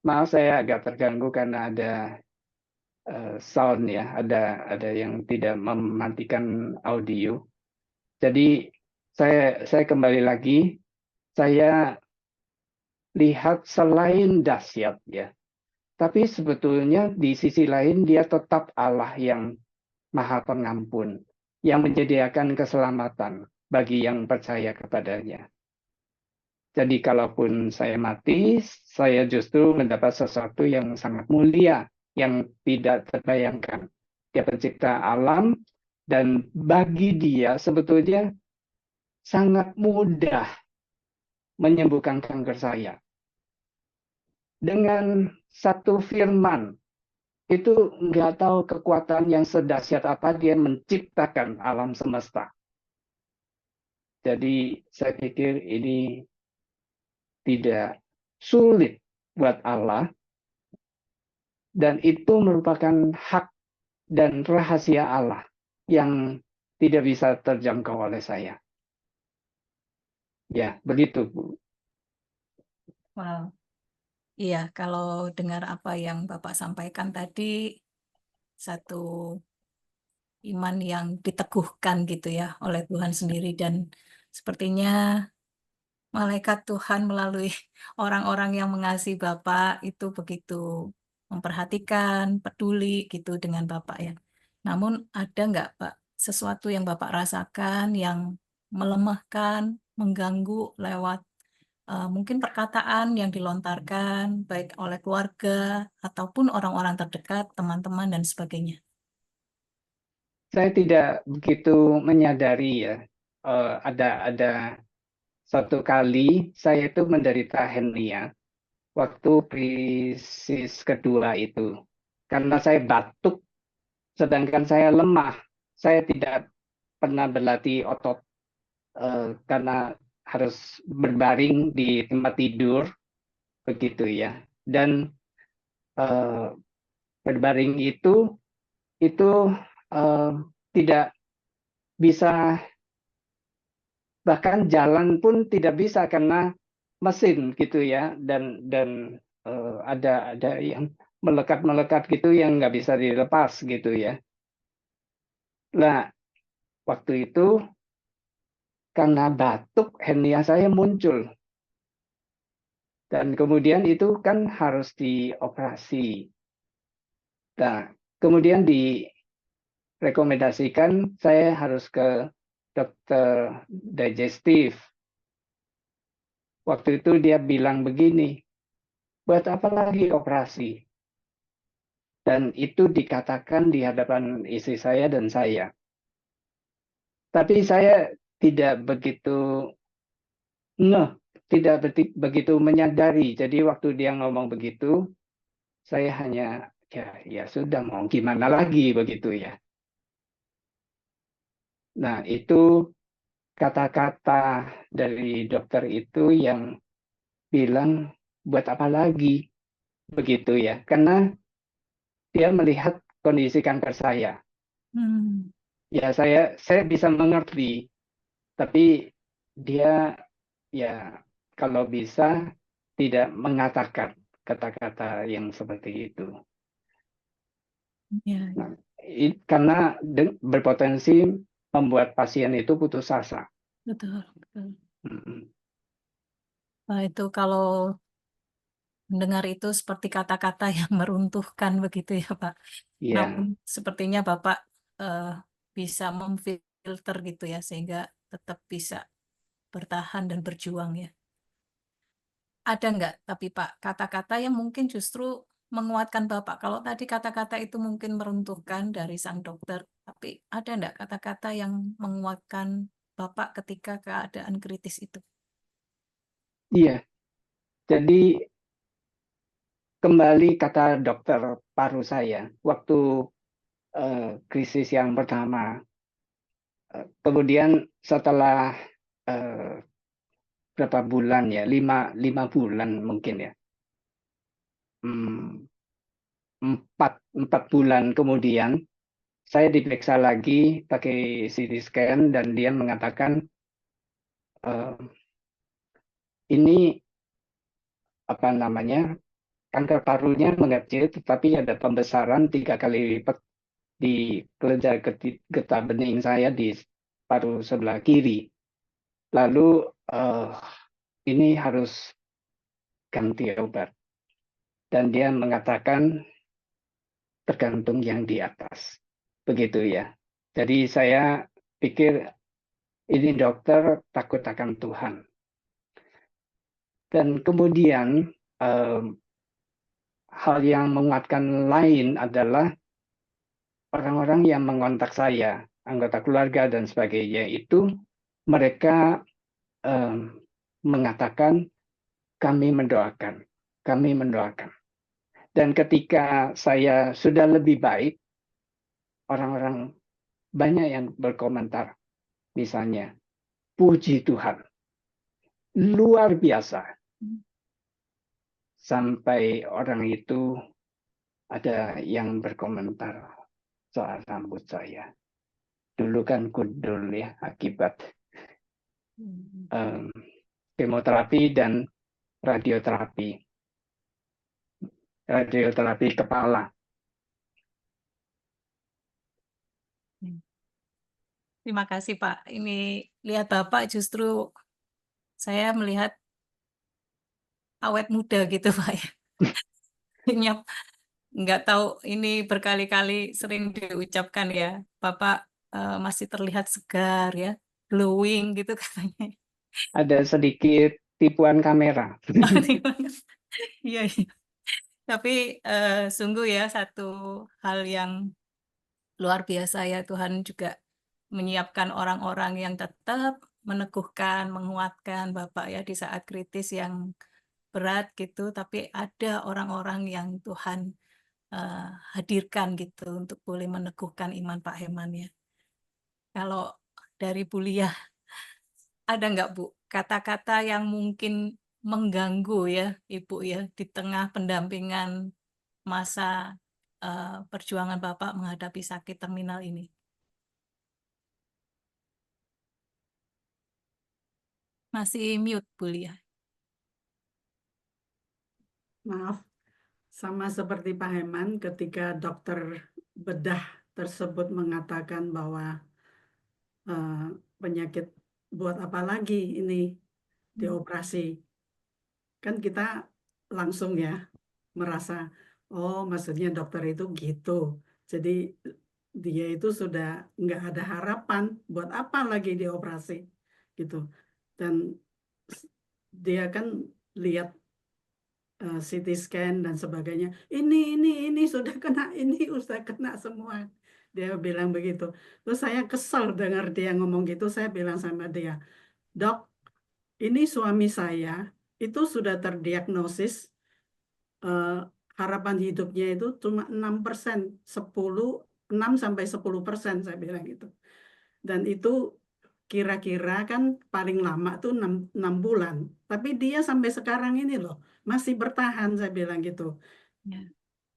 maaf saya agak terganggu karena ada sound ya, ada yang tidak mematikan audio. Jadi saya kembali lagi, saya lihat selain dahsyat ya, tapi sebetulnya di sisi lain dia tetap Allah yang Maha Pengampun, yang menyediakan keselamatan bagi yang percaya kepadanya. Jadi kalaupun saya mati, saya justru mendapat sesuatu yang sangat mulia, yang tidak terbayangkan. Dia pencipta alam, dan bagi dia sebetulnya sangat mudah menyembuhkan kanker saya. Dengan satu firman, itu nggak tahu kekuatan yang sedahsyat apa, dia menciptakan alam semesta. Jadi saya pikir ini tidak sulit buat Allah, dan itu merupakan hak dan rahasia Allah yang tidak bisa terjangkau oleh saya. Ya, begitu, Bu. Wow. Iya, kalau dengar apa yang Bapak sampaikan tadi, satu iman yang diteguhkan gitu ya oleh Tuhan sendiri, dan sepertinya malaikat Tuhan melalui orang-orang yang mengasihi Bapak itu begitu memperhatikan, peduli gitu dengan Bapak ya. Namun ada nggak Pak sesuatu yang Bapak rasakan yang melemahkan, mengganggu lewat mungkin perkataan yang dilontarkan baik oleh keluarga ataupun orang-orang terdekat, teman-teman dan sebagainya? Saya tidak begitu menyadari ya. Ada satu kali saya itu menderita hernia waktu krisis kedua itu. Karena saya batuk, sedangkan saya lemah. Saya tidak pernah berlatih otot karena harus berbaring di tempat tidur, begitu ya. Dan berbaring itu tidak bisa, bahkan jalan pun tidak bisa karena mesin gitu ya, dan ada yang melekat gitu yang nggak bisa dilepas gitu ya. Nah, waktu itu karena batuk hernia saya muncul, dan kemudian itu kan harus dioperasi. Nah, kemudian direkomendasikan saya harus ke dokter digestif. Waktu itu dia bilang begini, buat apa lagi operasi? Dan itu dikatakan di hadapan istri saya dan saya. Tapi saya tidak begitu tidak begitu menyadari. Jadi waktu dia ngomong begitu, saya hanya ya sudah, mau gimana lagi begitu ya. Nah, itu kata-kata dari dokter itu yang bilang buat apa lagi begitu ya. Karena dia melihat kondisi kanker saya. Ya, saya bisa mengerti, tapi dia ya kalau bisa tidak mengatakan kata-kata yang seperti itu. Ya, Nah, karena berpotensi membuat pasien itu putus asa. betul, betul. Mm-mm. Nah, itu kalau mendengar itu seperti kata-kata yang meruntuhkan begitu ya Pak. Iya, Namun sepertinya Bapak bisa memfilter gitu ya sehingga tetap bisa bertahan dan berjuang ya. Ada nggak tapi Pak kata-kata yang mungkin justru menguatkan Bapak? Kalau tadi kata-kata itu mungkin meruntuhkan dari sang dokter, tapi ada nggak kata-kata yang menguatkan Bapak ketika keadaan kritis itu? iya. Jadi kembali kata dokter paru saya waktu krisis yang pertama. Kemudian setelah berapa bulan ya, 5 bulan mungkin ya. 4 bulan kemudian saya diperiksa lagi pakai CT scan dan dia mengatakan ini apa namanya, kanker parunya mengecil tetapi ada pembesaran 3 kali lipat di kelenjar getah bening saya di paru sebelah kiri. Lalu ini harus ganti obat. Dan dia mengatakan tergantung yang di atas. Begitu ya. Jadi saya pikir ini dokter takut akan Tuhan. Dan kemudian hal yang menguatkan lain adalah orang-orang yang mengontak saya, anggota keluarga dan sebagainya itu mereka mengatakan kami mendoakan. Dan ketika saya sudah lebih baik, orang-orang banyak yang berkomentar. Misalnya, puji Tuhan, luar biasa. Sampai orang itu ada yang berkomentar soal rambut saya. Dulu kan gundul ya, akibat kemoterapi dan radioterapi kepala. Terima kasih Pak. Ini lihat Bapak justru saya melihat awet muda gitu Pak ya. Nggak tahu ini berkali-kali sering diucapkan ya. Bapak masih terlihat segar ya, glowing gitu katanya. Ada sedikit tipuan kamera. Iya, iya. Tapi sungguh ya satu hal yang luar biasa ya, Tuhan juga menyiapkan orang-orang yang tetap meneguhkan, menguatkan Bapak ya di saat kritis yang berat gitu, tapi ada orang-orang yang Tuhan hadirkan gitu untuk boleh meneguhkan iman Pak Heman ya. Kalau dari Bu Lia, ada nggak Bu kata-kata yang mungkin mengganggu ya Ibu ya di tengah pendampingan masa perjuangan Bapak menghadapi sakit terminal ini? Masih mute Bu Lia. Maaf, sama seperti Pak Heman ketika dokter bedah tersebut mengatakan bahwa penyakit buat apa lagi ini dioperasi. Kan kita langsung ya merasa, oh maksudnya dokter itu gitu. Jadi dia itu sudah nggak ada harapan buat apa lagi dioperasi gitu. Dan dia kan lihat CT scan dan sebagainya. Ini sudah kena, ini sudah kena semua. Dia bilang begitu. Terus saya kesel dengar dia ngomong gitu. Saya bilang sama dia, Dok, ini suami saya itu sudah terdiagnosis harapan hidupnya itu cuma 6%, 6-10%, saya bilang gitu. Dan itu kira-kira kan paling lama tuh 6 bulan. Tapi dia sampai sekarang ini loh, masih bertahan, saya bilang gitu. Ya.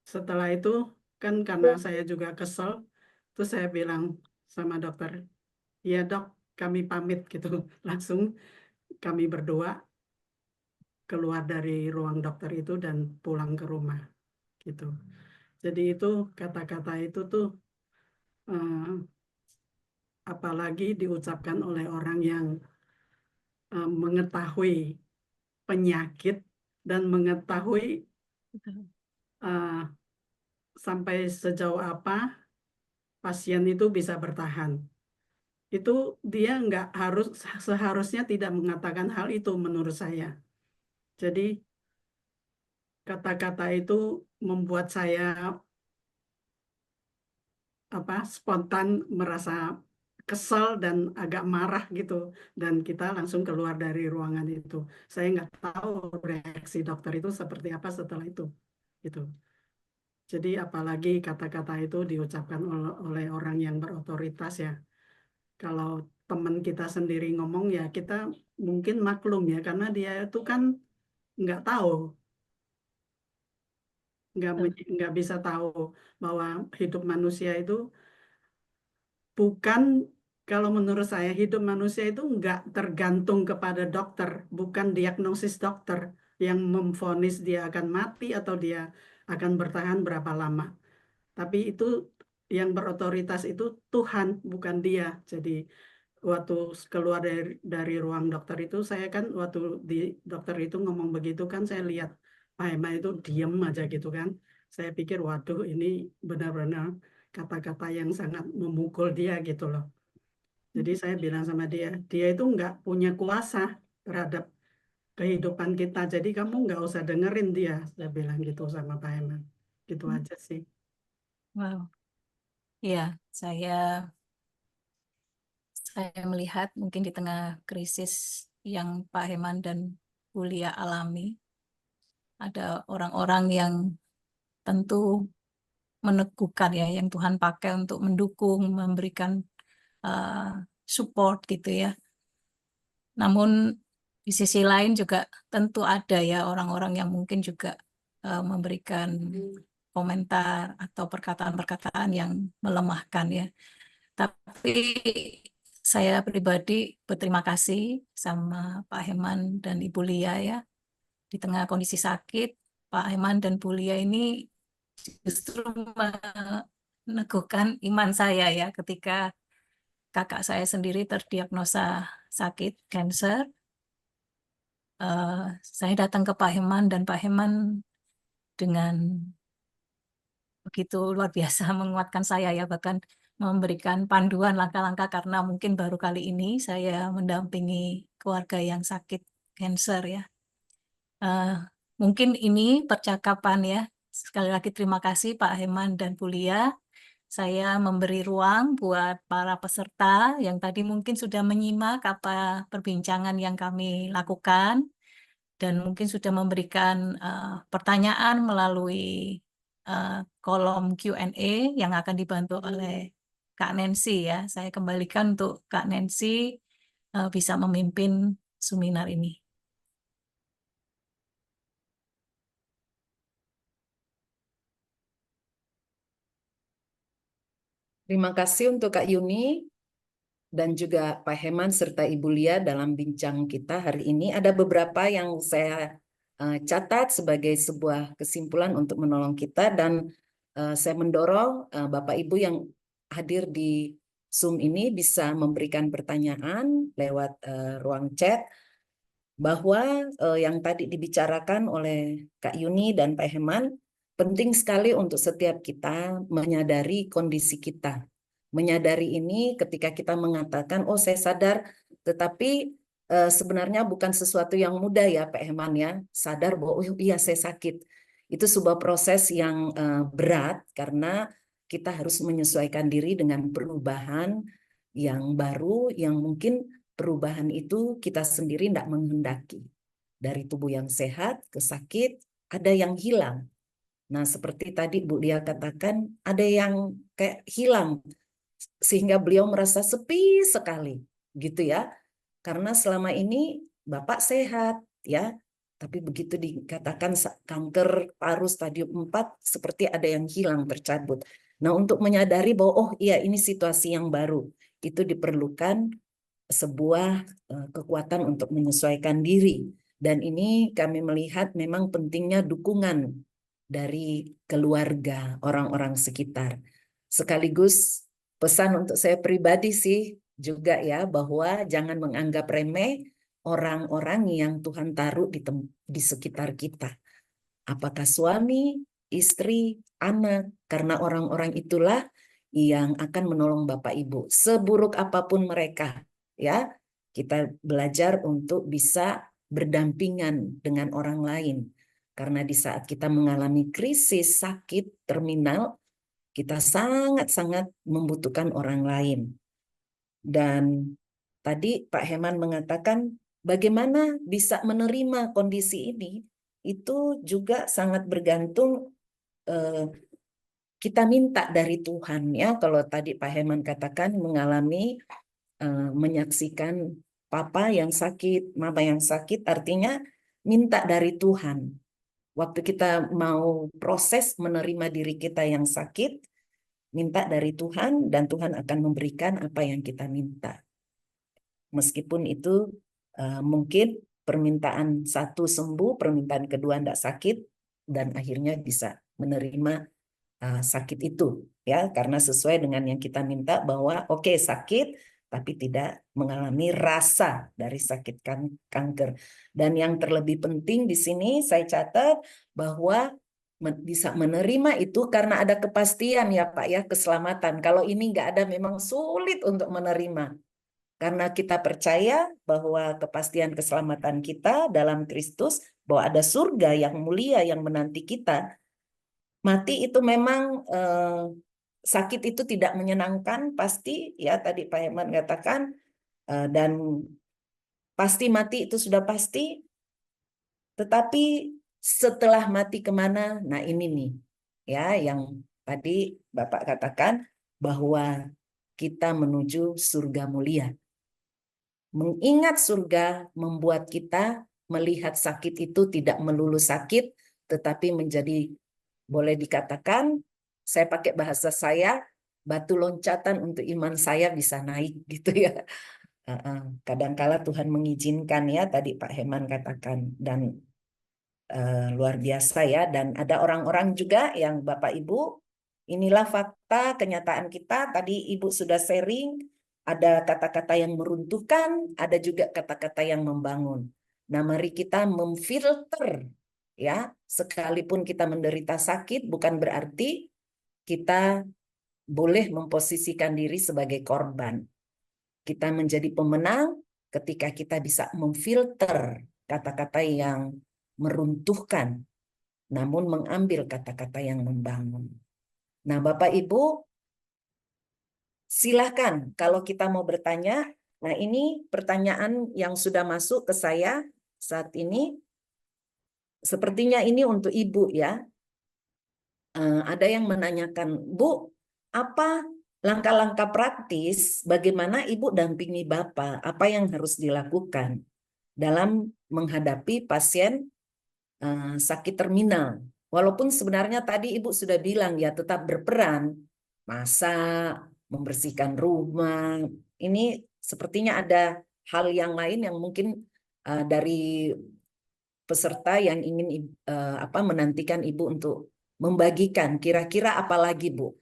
Setelah itu kan karena saya juga kesel, terus saya bilang sama dokter, ya dok, kami pamit gitu. Langsung kami berdua keluar dari ruang dokter itu dan pulang ke rumah gitu. Jadi itu kata-kata itu tuh apalagi diucapkan oleh orang yang mengetahui penyakit dan mengetahui sampai sejauh apa pasien itu bisa bertahan. Itu dia nggak harus seharusnya tidak mengatakan hal itu menurut saya. Jadi kata-kata itu membuat saya spontan merasa kesal dan agak marah gitu. Dan kita langsung keluar dari ruangan itu. Saya nggak tahu reaksi dokter itu seperti apa setelah itu. Gitu. Jadi apalagi kata-kata itu diucapkan oleh orang yang berotoritas ya. Kalau teman kita sendiri ngomong ya kita mungkin maklum ya, karena dia itu kan nggak tahu, nggak bisa tahu bahwa hidup manusia itu bukan, kalau menurut saya hidup manusia itu nggak tergantung kepada dokter, bukan diagnosis dokter yang memvonis dia akan mati atau dia akan bertahan berapa lama. Tapi itu yang berotoritas itu Tuhan, bukan dia. Jadi waktu keluar dari ruang dokter itu, saya kan waktu di dokter itu ngomong begitu kan, saya lihat Pak Hema itu diem aja gitu kan. Saya pikir waduh ini benar-benar kata-kata yang sangat memukul dia gitu loh. Jadi saya bilang sama dia, dia itu nggak punya kuasa terhadap kehidupan kita. Jadi kamu nggak usah dengerin dia. Saya bilang gitu sama Pak Hema. Gitu aja sih. Wow, ya saya melihat mungkin di tengah krisis yang Pak Heman dan Bu Lia alami, ada orang-orang yang tentu meneguhkan ya, yang Tuhan pakai untuk mendukung, memberikan support gitu ya. Namun di sisi lain juga tentu ada ya orang-orang yang mungkin juga memberikan komentar atau perkataan-perkataan yang melemahkan ya. Tapi saya pribadi berterima kasih sama Pak Heman dan Ibu Lia ya. Di tengah kondisi sakit, Pak Heman dan Bu Lia ini justru meneguhkan iman saya ya, ketika kakak saya sendiri terdiagnosa sakit kanker. Saya datang ke Pak Heman dan Pak Heman dengan begitu luar biasa menguatkan saya ya, bahkan memberikan panduan langkah-langkah, karena mungkin baru kali ini saya mendampingi keluarga yang sakit kanker ya. Mungkin ini percakapan ya. Sekali lagi terima kasih Pak Heman dan Bu Lia. Saya memberi ruang buat para peserta yang tadi mungkin sudah menyimak apa perbincangan yang kami lakukan, dan mungkin sudah memberikan pertanyaan melalui kolom Q&A yang akan dibantu oleh Kak Nancy ya. Saya kembalikan untuk Kak Nancy bisa memimpin seminar ini. Terima kasih untuk Kak Yuni dan juga Pak Heman serta Ibu Lia dalam bincang kita hari ini. Ada beberapa yang saya catat sebagai sebuah kesimpulan untuk menolong kita, dan saya mendorong Bapak Ibu yang hadir di Zoom ini bisa memberikan pertanyaan lewat ruang chat, bahwa yang tadi dibicarakan oleh Kak Yuni dan Pak Heman penting sekali untuk setiap kita menyadari kondisi kita. Menyadari ini ketika kita mengatakan, oh saya sadar, tetapi sebenarnya bukan sesuatu yang mudah ya Pak Heman ya, sadar bahwa oh iya saya sakit. Itu sebuah proses yang berat, karena kita harus menyesuaikan diri dengan perubahan yang baru, yang mungkin perubahan itu kita sendiri tidak menghendaki. Dari tubuh yang sehat ke sakit, ada yang hilang. Nah, seperti tadi Bu Lia katakan, ada yang kayak hilang, sehingga beliau merasa sepi sekali, gitu ya. Karena selama ini Bapak sehat, ya, tapi begitu dikatakan kanker paru stadium 4, seperti ada yang hilang, tercabut. Nah, untuk menyadari bahwa, oh iya ini situasi yang baru, itu diperlukan sebuah kekuatan untuk menyesuaikan diri. Dan ini kami melihat memang pentingnya dukungan dari keluarga, orang-orang sekitar. Sekaligus pesan untuk saya pribadi sih juga ya, bahwa jangan menganggap remeh orang-orang yang Tuhan taruh di sekitar kita. Apakah suami, istri, anak, karena orang-orang itulah yang akan menolong Bapak Ibu. Seburuk apapun mereka, ya, kita belajar untuk bisa berdampingan dengan orang lain. Karena di saat kita mengalami krisis, sakit, terminal, kita sangat-sangat membutuhkan orang lain. Dan tadi Pak Heman mengatakan bagaimana bisa menerima kondisi ini, itu juga sangat bergantung kita minta dari Tuhan ya. Kalau tadi Pak Heman katakan mengalami menyaksikan papa yang sakit, mama yang sakit, artinya minta dari Tuhan. Waktu kita mau proses menerima diri kita yang sakit, minta dari Tuhan dan Tuhan akan memberikan apa yang kita minta. Meskipun itu mungkin permintaan satu sembuh, permintaan kedua tidak sakit, dan akhirnya bisa menerima sakit itu, ya, karena sesuai dengan yang kita minta bahwa oke, sakit tapi tidak mengalami rasa dari sakit kanker. Dan yang terlebih penting di sini saya catat bahwa bisa menerima itu karena ada kepastian ya Pak ya, keselamatan. Kalau ini nggak ada memang sulit untuk menerima. Karena kita percaya bahwa kepastian keselamatan kita dalam Kristus, bahwa ada surga yang mulia yang menanti kita. Mati itu memang sakit itu tidak menyenangkan, pasti ya, tadi Pak Herman katakan, dan pasti mati itu sudah pasti. Tetapi setelah mati kemana? Nah ini nih ya yang tadi Bapak katakan bahwa kita menuju surga mulia. Mengingat surga membuat kita melihat sakit itu tidak melulu sakit, tetapi menjadi, boleh dikatakan, saya pakai bahasa saya, batu loncatan untuk iman saya bisa naik gitu ya. Kadangkala Tuhan mengizinkan ya, tadi Pak Heman katakan, dan luar biasa ya. Dan ada orang-orang juga yang Bapak Ibu, inilah fakta kenyataan kita, tadi Ibu sudah sharing, ada kata-kata yang meruntuhkan, ada juga kata-kata yang membangun. Nah, mari kita memfilter ya, sekalipun kita menderita sakit bukan berarti kita boleh memposisikan diri sebagai korban. Kita menjadi pemenang ketika kita bisa memfilter kata-kata yang meruntuhkan, namun mengambil kata-kata yang membangun. Nah, Bapak Ibu, silahkan kalau kita mau bertanya. Nah, ini pertanyaan yang sudah masuk ke saya saat ini. Sepertinya ini untuk Ibu ya. Ada yang menanyakan, Bu, apa langkah-langkah praktis bagaimana Ibu dampingi Bapak? Apa yang harus dilakukan dalam menghadapi pasien sakit terminal? Walaupun sebenarnya tadi Ibu sudah bilang ya, tetap berperan, masak, membersihkan rumah. Ini sepertinya ada hal yang lain yang mungkin dari peserta yang ingin menantikan Ibu untuk membagikan. Kira-kira apa lagi, Bu?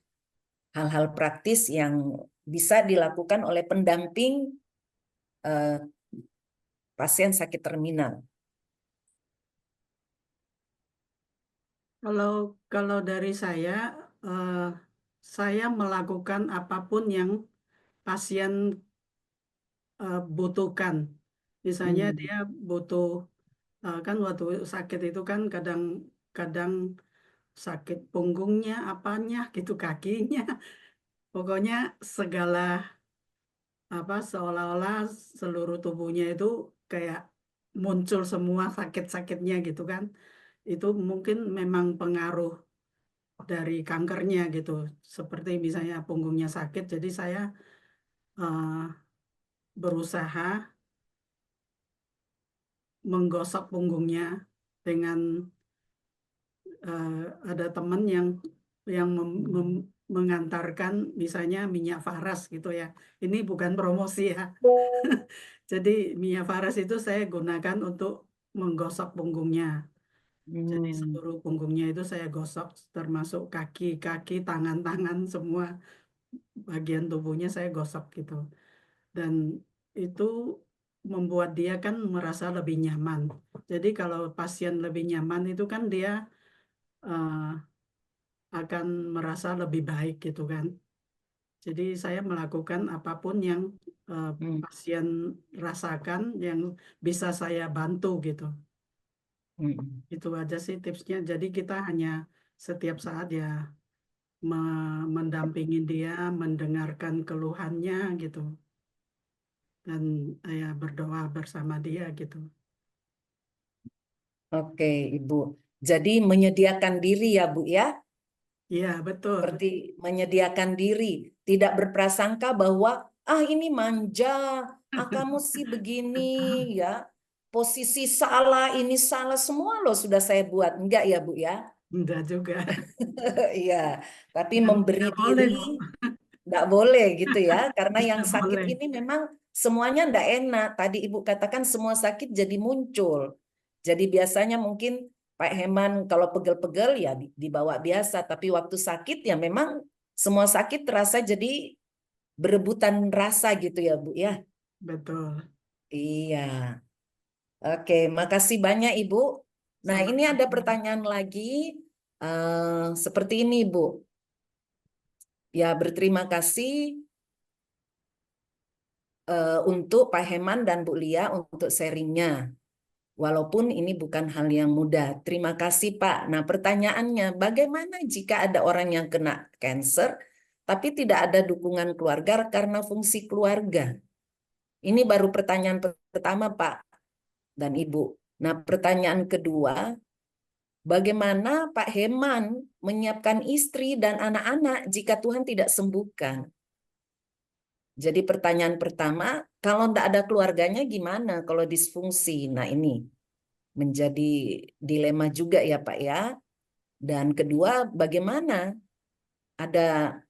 Hal-hal praktis yang bisa dilakukan oleh pendamping pasien sakit terminal. Kalau dari saya melakukan apapun yang pasien butuhkan. Misalnya dia butuh, kan waktu sakit itu kan kadang sakit punggungnya, apanya gitu, kakinya. Pokoknya segala seolah-olah seluruh tubuhnya itu kayak muncul semua sakit-sakitnya gitu kan. Itu mungkin memang pengaruh dari kankernya gitu. Seperti misalnya punggungnya sakit, jadi saya berusaha menggosok punggungnya dengan ada teman yang mengantarkan misalnya minyak faras gitu ya. Ini bukan promosi ya. Jadi minyak faras itu saya gunakan untuk menggosok punggungnya. Jadi seluruh punggungnya itu saya gosok, termasuk kaki, tangan-tangan, semua bagian tubuhnya saya gosok gitu. Dan itu membuat dia kan merasa lebih nyaman. Jadi kalau pasien lebih nyaman itu kan dia akan merasa lebih baik gitu kan. Jadi saya melakukan apapun yang pasien rasakan yang bisa saya bantu gitu. Itu aja sih tipsnya. Jadi kita hanya setiap saat ya mendampingi dia, mendengarkan keluhannya gitu. Dan ya berdoa bersama dia gitu. Oke, Ibu. Jadi menyediakan diri ya, Bu ya? Iya, betul. Seperti menyediakan diri, tidak berprasangka bahwa ah ini manja, ah kamu sih begini ya, posisi salah, ini salah, semua loh sudah saya buat. Enggak ya Bu ya? Enggak juga. Iya, tapi Dan memberi enggak boleh diri kok. enggak boleh gitu ya, karena yang Enggak sakit boleh. ini memang semuanya enggak enak. Tadi Ibu katakan semua sakit jadi muncul. Jadi biasanya mungkin Pak Heman kalau pegel-pegel ya dibawa biasa, tapi waktu sakit ya memang semua sakit terasa jadi berebutan rasa gitu ya Bu ya. Betul. Iya. Oke, makasih banyak Ibu. Nah, ini ada Sama-sama. pertanyaan lagi seperti ini Bu. Ya, berterima kasih untuk Pak Heman dan Bu Lia untuk sharingnya. Walaupun ini bukan hal yang mudah. Terima kasih Pak. Nah, pertanyaannya, bagaimana jika ada orang yang kena cancer, tapi tidak ada dukungan keluarga karena fungsi keluarga? Ini baru pertanyaan pertama Pak dan Ibu. Nah, pertanyaan kedua, bagaimana Pak Heman menyiapkan istri dan anak-anak jika Tuhan tidak sembuhkan? Jadi pertanyaan pertama, kalau tidak ada keluarganya gimana kalau disfungsi? Nah ini menjadi dilema juga ya Pak ya. Dan kedua, bagaimana ada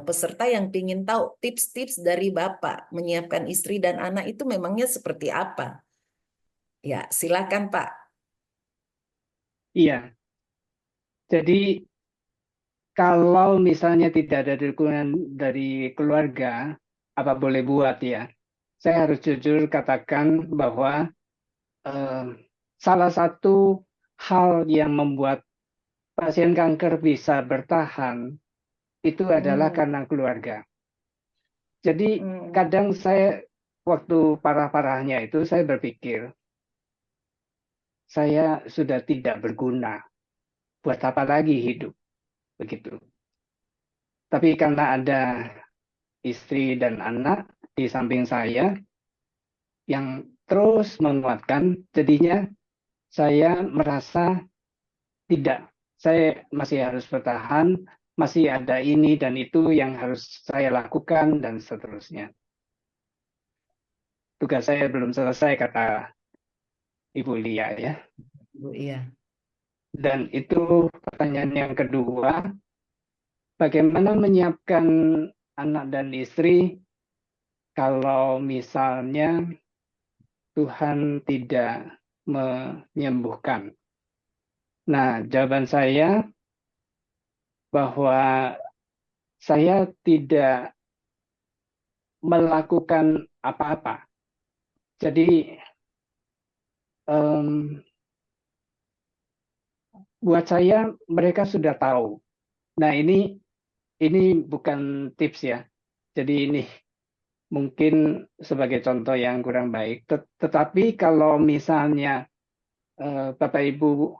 peserta yang ingin tahu tips-tips dari Bapak menyiapkan istri dan anak itu memangnya seperti apa? Ya, silakan Pak. Iya, jadi kalau misalnya tidak ada dukungan dari keluarga, apa boleh buat ya? Saya harus jujur katakan bahwa eh, salah satu hal yang membuat pasien kanker bisa bertahan itu adalah karena keluarga. Jadi kadang saya waktu parah-parahnya itu saya berpikir saya sudah tidak berguna, buat apa lagi hidup begitu. Tapi karena ada istri dan anak di samping saya yang terus menguatkan, jadinya saya merasa tidak, saya masih harus bertahan, masih ada ini dan itu yang harus saya lakukan dan seterusnya. Tugas saya belum selesai, kata Ibu Lia ya. Bu, iya. Dan itu pertanyaan yang kedua, bagaimana menyiapkan anak dan istri kalau misalnya Tuhan tidak menyembuhkan? Nah, jawaban saya bahwa saya tidak melakukan apa-apa. Jadi buat saya mereka sudah tahu. Nah, ini bukan tips ya. Jadi ini mungkin sebagai contoh yang kurang baik. Tetapi kalau misalnya Bapak Ibu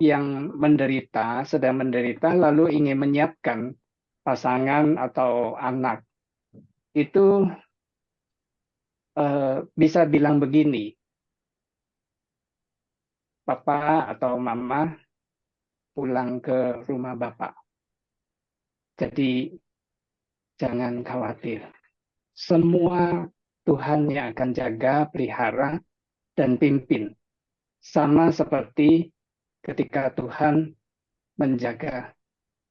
yang menderita, sedang menderita, lalu ingin menyiapkan pasangan atau anak, itu bisa bilang begini, Papa atau Mama pulang ke rumah Bapak. Jadi jangan khawatir. Semua Tuhan yang akan jaga, pelihara, dan pimpin. Sama seperti ketika Tuhan menjaga,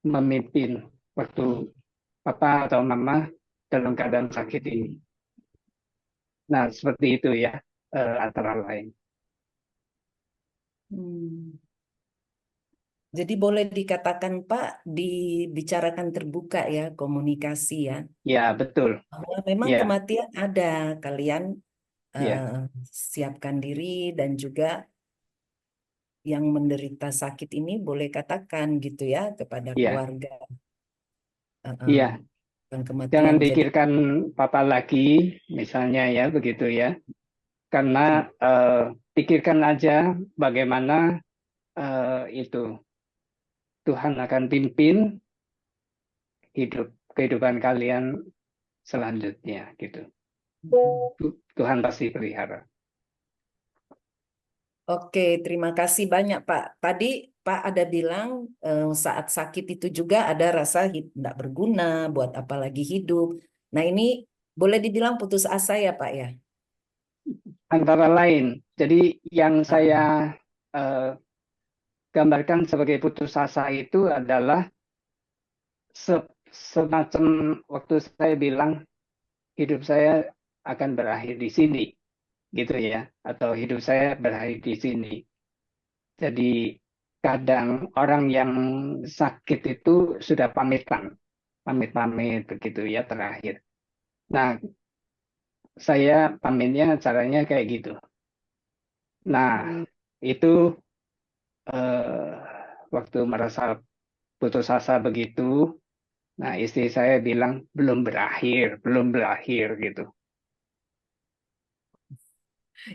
memimpin waktu Papa atau Mama dalam keadaan sakit ini. Nah, seperti itu ya, antara lain. Jadi boleh dikatakan Pak, dibicarakan terbuka ya, komunikasi ya. Ya, betul. Bahwa memang Ya, kematian ada, kalian ya, siapkan diri dan juga yang menderita sakit ini boleh katakan gitu ya kepada ya, keluarga ya. tentang Jangan kematian. Jadi pikirkan Papa lagi, misalnya ya, begitu ya. Karena pikirkan aja bagaimana itu Tuhan akan pimpin kehidupan kalian selanjutnya gitu. Tuhan pasti pelihara. Oke, terima kasih banyak Pak. Tadi Pak ada bilang saat sakit itu juga ada rasa tidak berguna, buat apa lagi hidup. Nah ini boleh dibilang putus asa ya Pak ya? Antara lain. Jadi yang saya gambarkan sebagai putus asa itu adalah semacam waktu saya bilang hidup saya akan berakhir di sini, gitu ya, atau hidup saya berakhir di sini. Jadi kadang orang yang sakit itu sudah pamit begitu ya terakhir. Nah, saya pamitnya caranya kayak gitu. Nah, itu waktu merasa putus asa begitu, nah istri saya bilang belum berakhir gitu.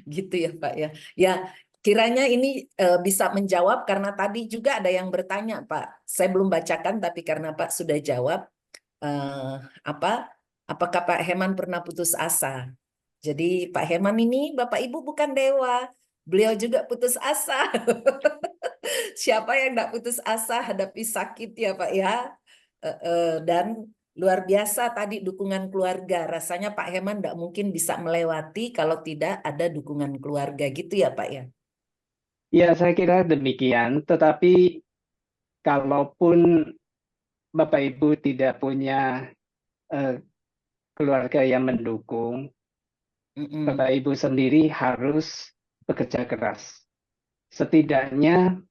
Gitu ya Pak ya. Ya, kiranya ini bisa menjawab karena tadi juga ada yang bertanya Pak. Saya belum bacakan tapi karena Pak sudah jawab apakah Pak Heman pernah putus asa? Jadi Pak Heman ini Bapak Ibu bukan dewa. Beliau juga putus asa. Siapa yang tidak putus asa hadapi sakit ya Pak ya. Dan luar biasa tadi dukungan keluarga. Rasanya Pak Heman tidak mungkin bisa melewati kalau tidak ada dukungan keluarga gitu ya Pak ya. Ya, saya kira demikian. Tetapi kalaupun Bapak Ibu tidak punya keluarga yang mendukung, Bapak Ibu sendiri harus bekerja keras. Setidaknya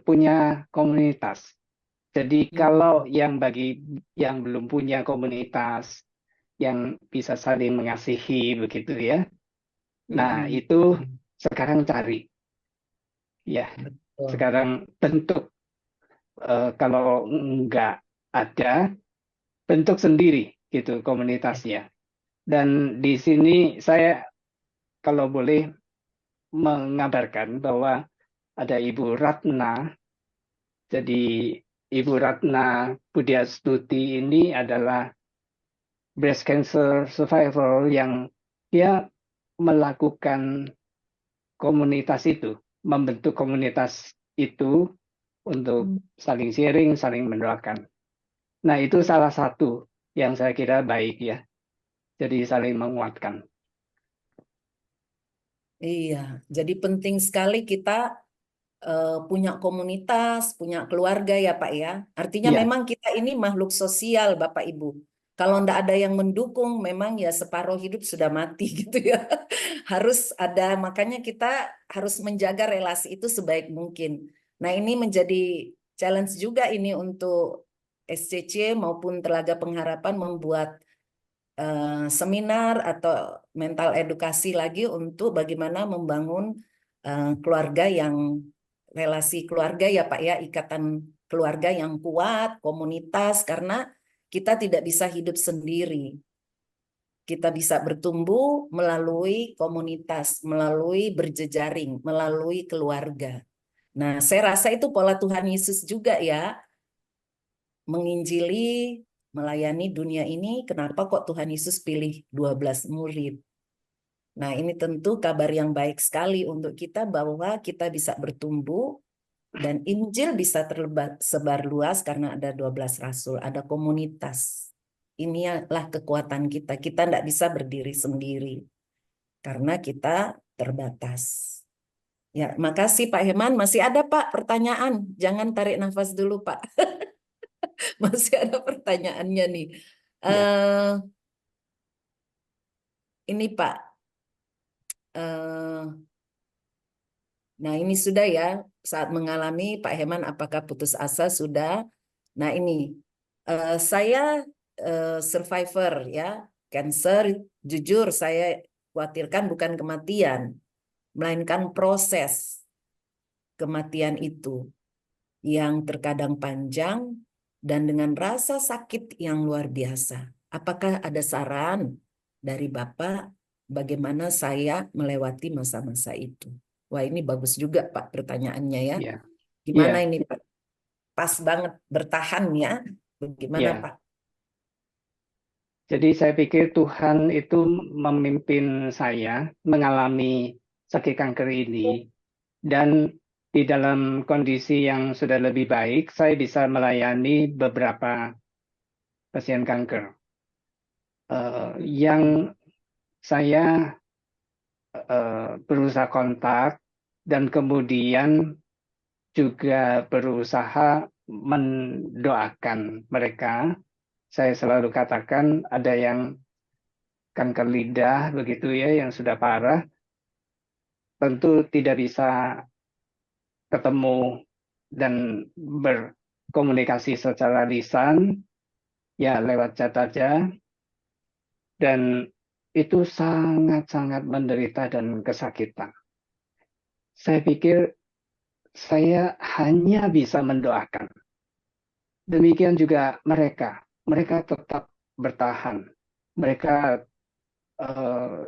punya komunitas. Jadi kalau bagi yang belum punya komunitas, yang bisa saling mengasihi begitu ya. Nah, itu sekarang cari. Ya, sekarang bentuk. Kalau enggak ada, bentuk sendiri gitu komunitasnya. Dan di sini saya kalau boleh mengabarkan bahwa ada Ibu Ratna. Jadi Ibu Ratna Budiastuti ini adalah breast cancer survivor yang dia melakukan komunitas itu, membentuk komunitas itu untuk saling sharing, saling mendoakan. Nah, itu salah satu yang saya kira baik ya. Jadi saling menguatkan. Iya, jadi penting sekali kita punya komunitas, punya keluarga ya Pak ya. Artinya Ya. memang kita ini makhluk sosial Bapak Ibu. Kalau tidak ada yang mendukung, memang ya separuh hidup sudah mati gitu ya. Harus ada, makanya kita harus menjaga relasi itu sebaik mungkin. Nah ini menjadi challenge juga ini untuk SCC maupun Telaga Pengharapan membuat seminar atau mental edukasi lagi untuk bagaimana membangun keluarga yang relasi keluarga ya Pak ya, ikatan keluarga yang kuat, komunitas, karena kita tidak bisa hidup sendiri. Kita bisa bertumbuh melalui komunitas, melalui berjejaring, melalui keluarga. Nah, saya rasa itu pola Tuhan Yesus juga ya, menginjili, melayani dunia ini. Kenapa kok Tuhan Yesus pilih 12 murid? Nah, ini tentu kabar yang baik sekali untuk kita bahwa kita bisa bertumbuh dan Injil bisa tersebar luas karena ada 12 rasul, ada komunitas. Inilah kekuatan kita. Kita tidak bisa berdiri sendiri karena kita terbatas. Ya, makasih Pak Heman. Masih ada Pak pertanyaan? Jangan tarik nafas dulu Pak. Masih ada pertanyaannya nih. Ini Pak. Nah ini sudah ya, saat mengalami Pak Heman apakah putus asa sudah. Nah ini, saya survivor ya, cancer, jujur saya khawatirkan bukan kematian, melainkan proses kematian itu yang terkadang panjang dan dengan rasa sakit yang luar biasa. Apakah ada saran dari Bapak bagaimana saya melewati masa-masa itu? Wah ini bagus juga Pak pertanyaannya ya. Ya. Gimana Ya. ini Pak? Pas banget bertahan ya. Bagaimana Ya. Pak? Jadi saya pikir Tuhan itu memimpin saya mengalami sakit kanker ini. Dan di dalam kondisi yang sudah lebih baik, saya bisa melayani beberapa pasien kanker. yang saya berusaha kontak dan kemudian juga berusaha mendoakan mereka. Saya selalu katakan ada yang kanker lidah begitu ya, yang sudah parah, tentu tidak bisa ketemu dan berkomunikasi secara lisan, ya lewat chat aja, dan itu sangat-sangat menderita dan kesakitan. Saya pikir saya hanya bisa mendoakan. Demikian juga mereka tetap bertahan. Mereka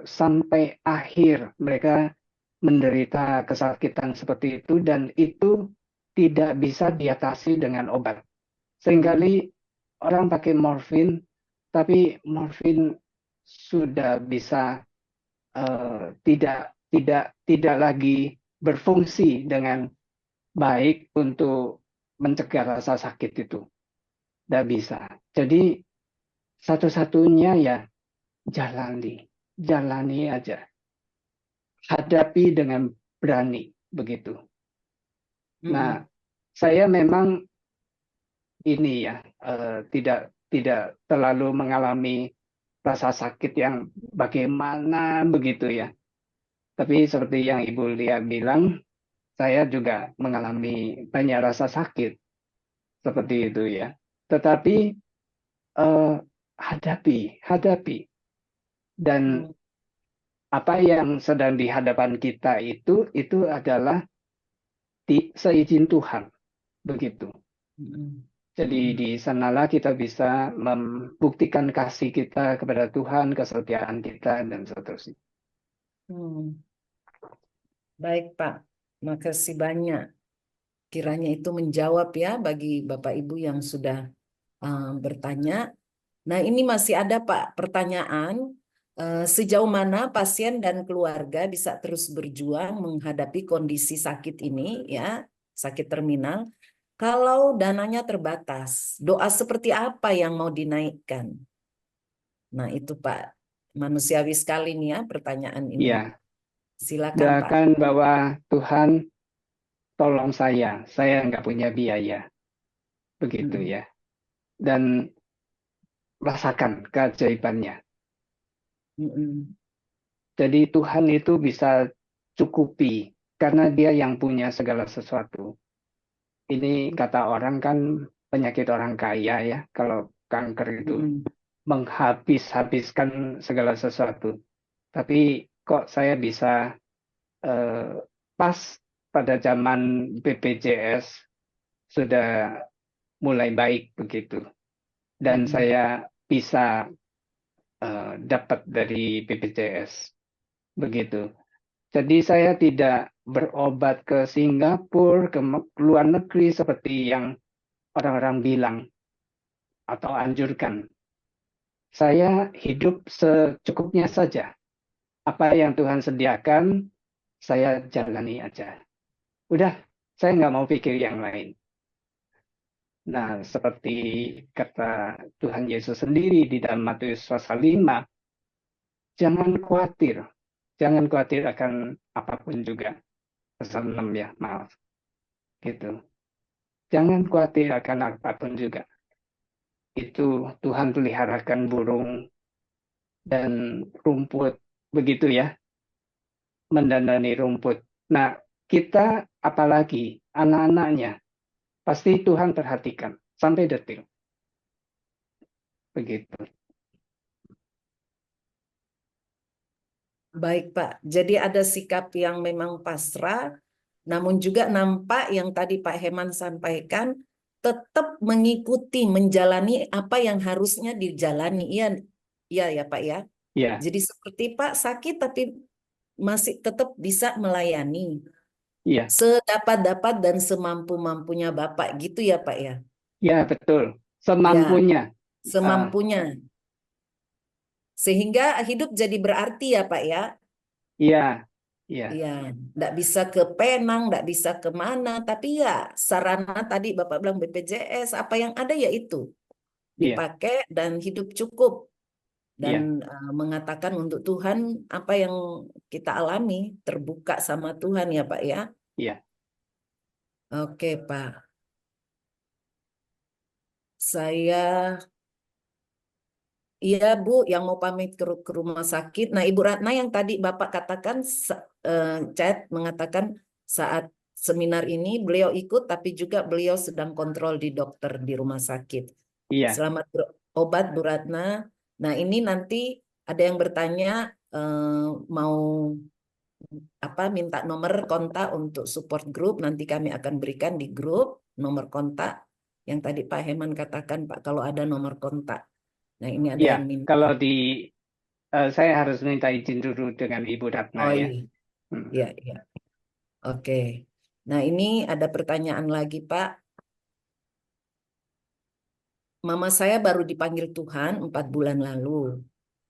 sampai akhir mereka menderita kesakitan seperti itu, dan itu tidak bisa diatasi dengan obat. Seringkali orang pakai morfin, tapi morfin sudah bisa tidak lagi berfungsi dengan baik untuk mencegah rasa sakit itu. Tidak bisa. Jadi satu-satunya ya jalani aja. Hadapi dengan berani, begitu. Nah, saya memang ini ya tidak terlalu mengalami rasa sakit yang bagaimana begitu ya. Tapi seperti yang Ibu Lia bilang, saya juga mengalami banyak rasa sakit seperti itu ya. Tetapi hadapi. Dan apa yang sedang di hadapan kita itu adalah seizin Tuhan, begitu. Jadi di sanalah kita bisa membuktikan kasih kita kepada Tuhan, kesetiaan kita, dan seterusnya. Baik Pak, makasih banyak. Kiranya itu menjawab ya bagi Bapak Ibu yang sudah bertanya. Nah ini masih ada Pak pertanyaan. Sejauh mana pasien dan keluarga bisa terus berjuang menghadapi kondisi sakit ini ya, sakit terminal, kalau dananya terbatas? Doa seperti apa yang mau dinaikkan? Nah itu Pak, manusiawi sekali nih ya pertanyaan ini. Ya, Silakan Pak. doakan bahwa Tuhan tolong saya nggak punya biaya, begitu ya. Dan rasakan keajaibannya. Jadi Tuhan itu bisa cukupi karena Dia yang punya segala sesuatu. Ini kata orang kan penyakit orang kaya ya, kalau kanker itu menghabiskan segala sesuatu. Tapi kok saya bisa pas pada zaman BPJS sudah mulai baik begitu. Dan saya bisa dapat dari BPJS begitu. Jadi saya tidak berobat ke Singapura, ke luar negeri seperti yang orang-orang bilang atau anjurkan. Saya hidup secukupnya saja. Apa yang Tuhan sediakan, saya jalani aja. Udah, saya nggak mau pikir yang lain. Nah, seperti kata Tuhan Yesus sendiri di dalam Matius pasal 5, jangan khawatir akan apapun juga. Pasal 6 ya, maaf. Gitu. Jangan khawatir akan apapun juga. Itu Tuhan peliharakan burung dan rumput, begitu ya. Mendandani rumput. Nah, kita apalagi anak-anaknya, pasti Tuhan perhatikan sampai detil. Begitu. Baik Pak, jadi ada sikap yang memang pasrah, namun juga nampak yang tadi Pak Heman sampaikan, tetap mengikuti, menjalani apa yang harusnya dijalani. Iya ya Pak ya. Ya. Jadi seperti Pak sakit tapi masih tetap bisa melayani. Iya. Sedapat-dapat dan semampu-mampunya Bapak gitu ya Pak ya. Ya betul, semampunya. Ya, semampunya. Sehingga hidup jadi berarti ya Pak ya. Iya. Iya, nggak bisa ke Penang, nggak bisa kemana, tapi ya sarana tadi Bapak bilang BPJS, apa yang ada ya itu dipakai dan hidup cukup. dan mengatakan untuk Tuhan apa yang kita alami, terbuka sama Tuhan ya Pak ya. Iya. Oke Pak. Saya Iya Bu, yang mau pamit ke rumah sakit. Nah Ibu Ratna yang tadi Bapak katakan, chat mengatakan saat seminar ini beliau ikut, tapi juga beliau sedang kontrol di dokter di rumah sakit. Iya. Selamat berobat Bu Ratna. Nah ini nanti ada yang bertanya mau minta nomor kontak untuk support group. Nanti kami akan berikan di grup nomor kontak yang tadi Pak Heman katakan Pak, kalau ada nomor kontak. Nah ini ada Ya, yang minta. kalau saya harus minta izin dulu dengan Ibu Ratna Oh ya. iya, iya. Oke. Nah ini ada pertanyaan lagi Pak. Mama saya baru dipanggil Tuhan 4 bulan lalu.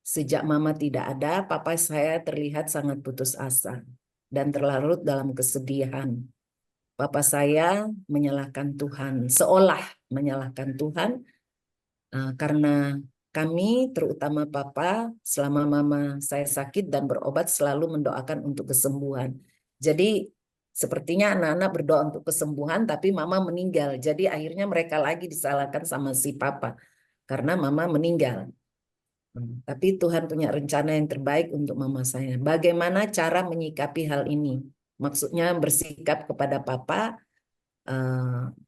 Sejak mama tidak ada, papa saya terlihat sangat putus asa dan terlarut dalam kesedihan. Papa saya menyalahkan Tuhan, seolah menyalahkan Tuhan, karena kami, terutama papa, selama mama saya sakit dan berobat selalu mendoakan untuk kesembuhan. Jadi sepertinya anak-anak berdoa untuk kesembuhan, tapi mama meninggal. Jadi akhirnya mereka lagi disalahkan sama si papa, karena mama meninggal. Tapi Tuhan punya rencana yang terbaik untuk mama saya. Bagaimana cara menyikapi hal ini? Maksudnya bersikap kepada papa,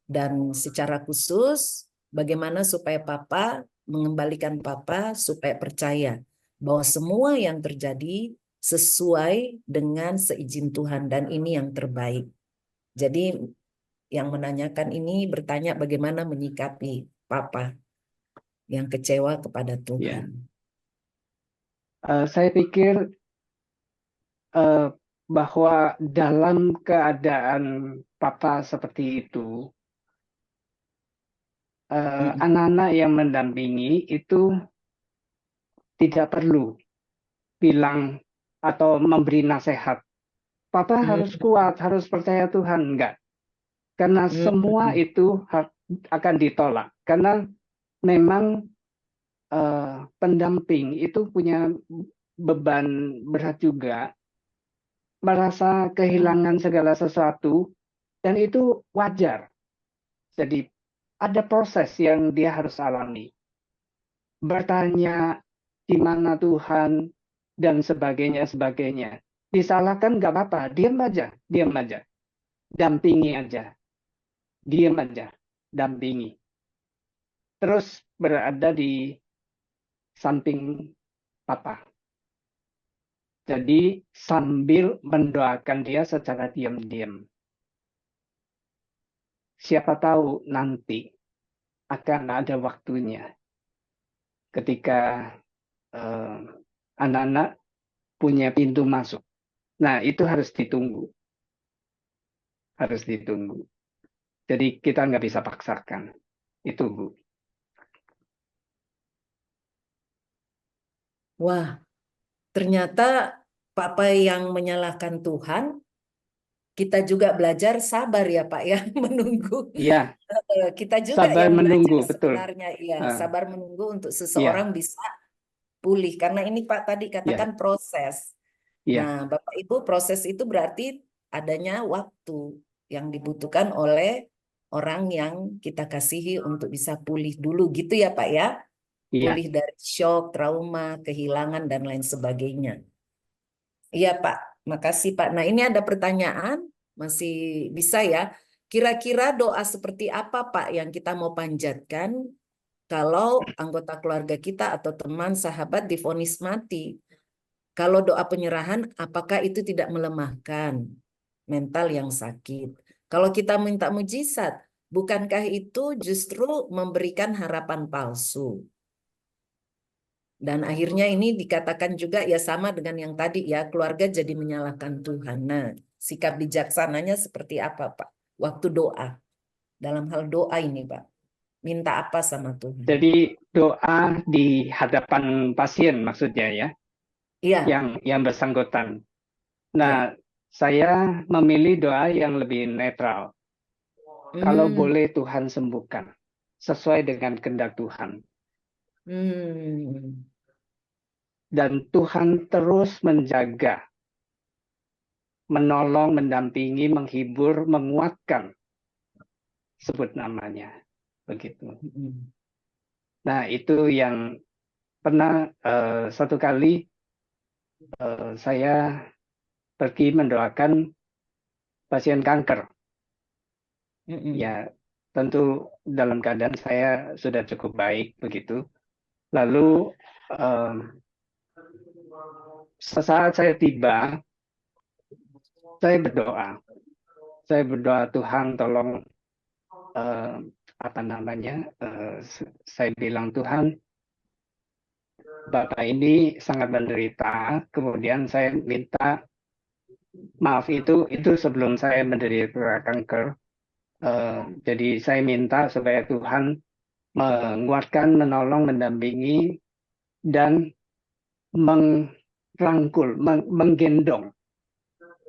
dan secara khusus bagaimana supaya papa mengembalikan papa supaya percaya bahwa semua yang terjadi sesuai dengan seizin Tuhan dan ini yang terbaik. Jadi yang menanyakan ini bertanya bagaimana menyikapi papa yang kecewa kepada Tuhan. Saya pikir bahwa dalam keadaan papa seperti itu, anak-anak yang mendampingi itu tidak perlu bilang atau memberi nasihat. Papa harus kuat, harus percaya Tuhan. Enggak. Karena semua itu akan ditolak. Karena memang pendamping itu punya beban berat juga, merasa kehilangan segala sesuatu, dan itu wajar. Jadi ada proses yang dia harus alami. Bertanya di mana Tuhan dan sebagainya. Disalahkan nggak apa-apa, diam aja. Dampingi aja. Diam aja, dampingi. Terus berada di samping papa. Jadi sambil mendoakan dia secara diam-diam. Siapa tahu nanti akan ada waktunya ketika anak-anak punya pintu masuk. Nah, itu harus ditunggu. Jadi kita nggak bisa paksakan. Itu, Bu. Wah, ternyata papa yang menyalahkan Tuhan, kita juga belajar sabar ya Pak ya, menunggu. Iya. Kita juga Sabar yang menunggu, belajar betul. sebenarnya, sabar menunggu untuk seseorang bisa pulih. Karena ini Pak tadi katakan proses. Nah, Bapak Ibu, proses itu berarti adanya waktu yang dibutuhkan oleh orang yang kita kasihi untuk bisa pulih dulu gitu ya Pak ya. Pulih dari shock, trauma, kehilangan, dan lain sebagainya. Iya Pak, makasih Pak. Nah ini ada pertanyaan, masih bisa ya. Kira-kira doa seperti apa Pak yang kita mau panjatkan kalau anggota keluarga kita atau teman, sahabat divonis mati? Kalau doa penyerahan, apakah itu tidak melemahkan mental yang sakit? Kalau kita minta mujizat, bukankah itu justru memberikan harapan palsu? Dan akhirnya ini dikatakan juga ya sama dengan yang tadi ya, keluarga jadi menyalahkan Tuhan. Nah, sikap bijaksananya seperti apa Pak? Waktu doa, dalam hal doa ini Pak, minta apa sama Tuhan? Jadi doa di hadapan pasien maksudnya ya, yang bersangkutan. Nah, saya memilih doa yang lebih netral. Kalau boleh Tuhan sembuhkan, sesuai dengan kehendak Tuhan. dan Tuhan terus menjaga, menolong, mendampingi, menghibur, menguatkan, sebut namanya, begitu. Nah, itu yang pernah satu kali saya pergi mendoakan pasien kanker. Ya, tentu dalam keadaan saya sudah cukup baik begitu. Lalu sesaat saya tiba, saya berdoa. Saya berdoa, Tuhan tolong saya bilang, Tuhan, Bapak ini sangat menderita. Kemudian saya minta maaf, itu sebelum saya menderita kanker. Jadi saya minta supaya Tuhan menguatkan, menolong, mendampingi, dan merangkul,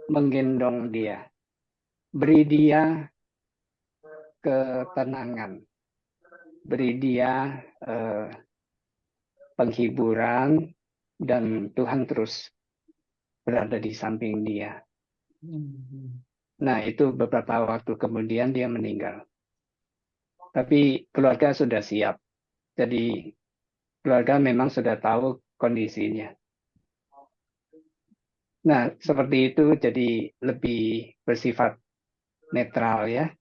menggendong dia, beri dia ketenangan, beri dia penghiburan, dan Tuhan terus berada di samping dia. Nah, itu beberapa waktu kemudian dia meninggal. Tapi keluarga sudah siap. Jadi keluarga memang sudah tahu kondisinya. Nah, seperti itu, jadi lebih bersifat netral ya.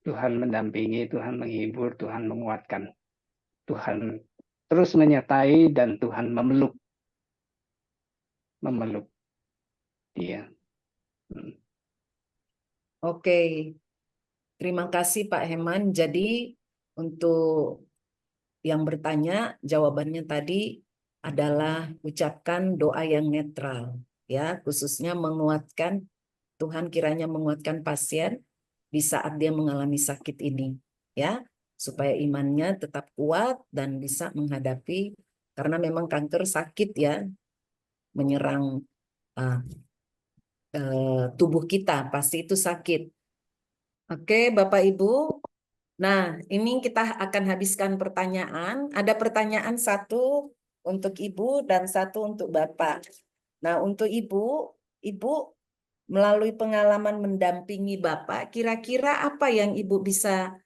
Tuhan mendampingi, Tuhan menghibur, Tuhan menguatkan. Tuhan terus menyertai dan Tuhan memeluk dia. Oke, terima kasih Pak Heman. Jadi untuk yang bertanya, jawabannya tadi adalah ucapkan doa yang netral, ya, khususnya menguatkan, Tuhan kiranya menguatkan pasien di saat dia mengalami sakit ini, ya, supaya imannya tetap kuat dan bisa menghadapi, karena memang kanker sakit ya, menyerang tubuh kita, pasti itu sakit. Oke, Bapak Ibu. Nah, ini kita akan habiskan pertanyaan. Ada pertanyaan satu untuk Ibu dan satu untuk Bapak. Nah, untuk Ibu melalui pengalaman mendampingi Bapak, kira-kira apa yang Ibu bisa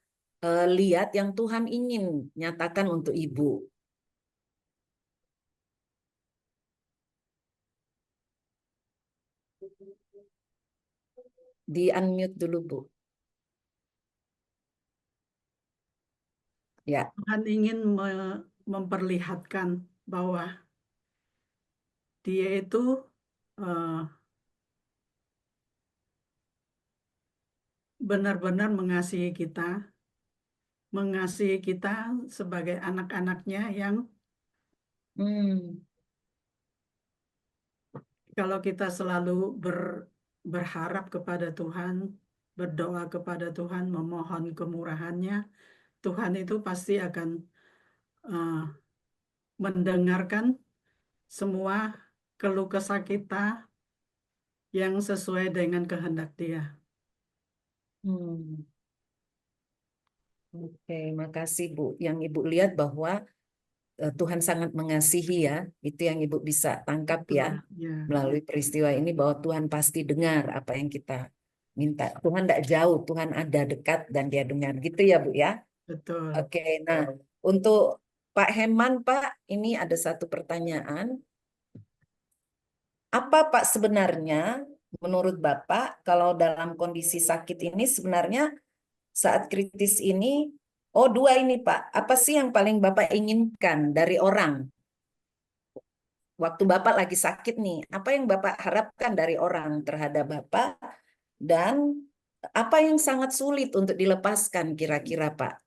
lihat yang Tuhan ingin nyatakan untuk Ibu? Di unmute dulu, Bu. Ya. Tuhan ingin memperlihatkan bahwa dia itu benar-benar mengasihi kita sebagai anak-anaknya yang kalau kita selalu berharap kepada Tuhan, berdoa kepada Tuhan, memohon kemurahannya, Tuhan itu pasti akan mendengarkan semua keluh kesah kita yang sesuai dengan kehendak Dia. Oke, makasih Bu. Yang Ibu lihat bahwa Tuhan sangat mengasihi ya, itu yang Ibu bisa tangkap ya, melalui peristiwa ini, bahwa Tuhan pasti dengar apa yang kita minta. Tuhan tidak jauh, Tuhan ada dekat dan Dia dengar, gitu ya Bu ya. Betul. Oke, nah untuk Pak Heman, Pak, ini ada satu pertanyaan. Apa Pak sebenarnya menurut Bapak kalau dalam kondisi sakit ini sebenarnya saat kritis ini, dua ini Pak, apa sih yang paling Bapak inginkan dari orang? Waktu Bapak lagi sakit nih, apa yang Bapak harapkan dari orang terhadap Bapak? Dan apa yang sangat sulit untuk dilepaskan kira-kira Pak?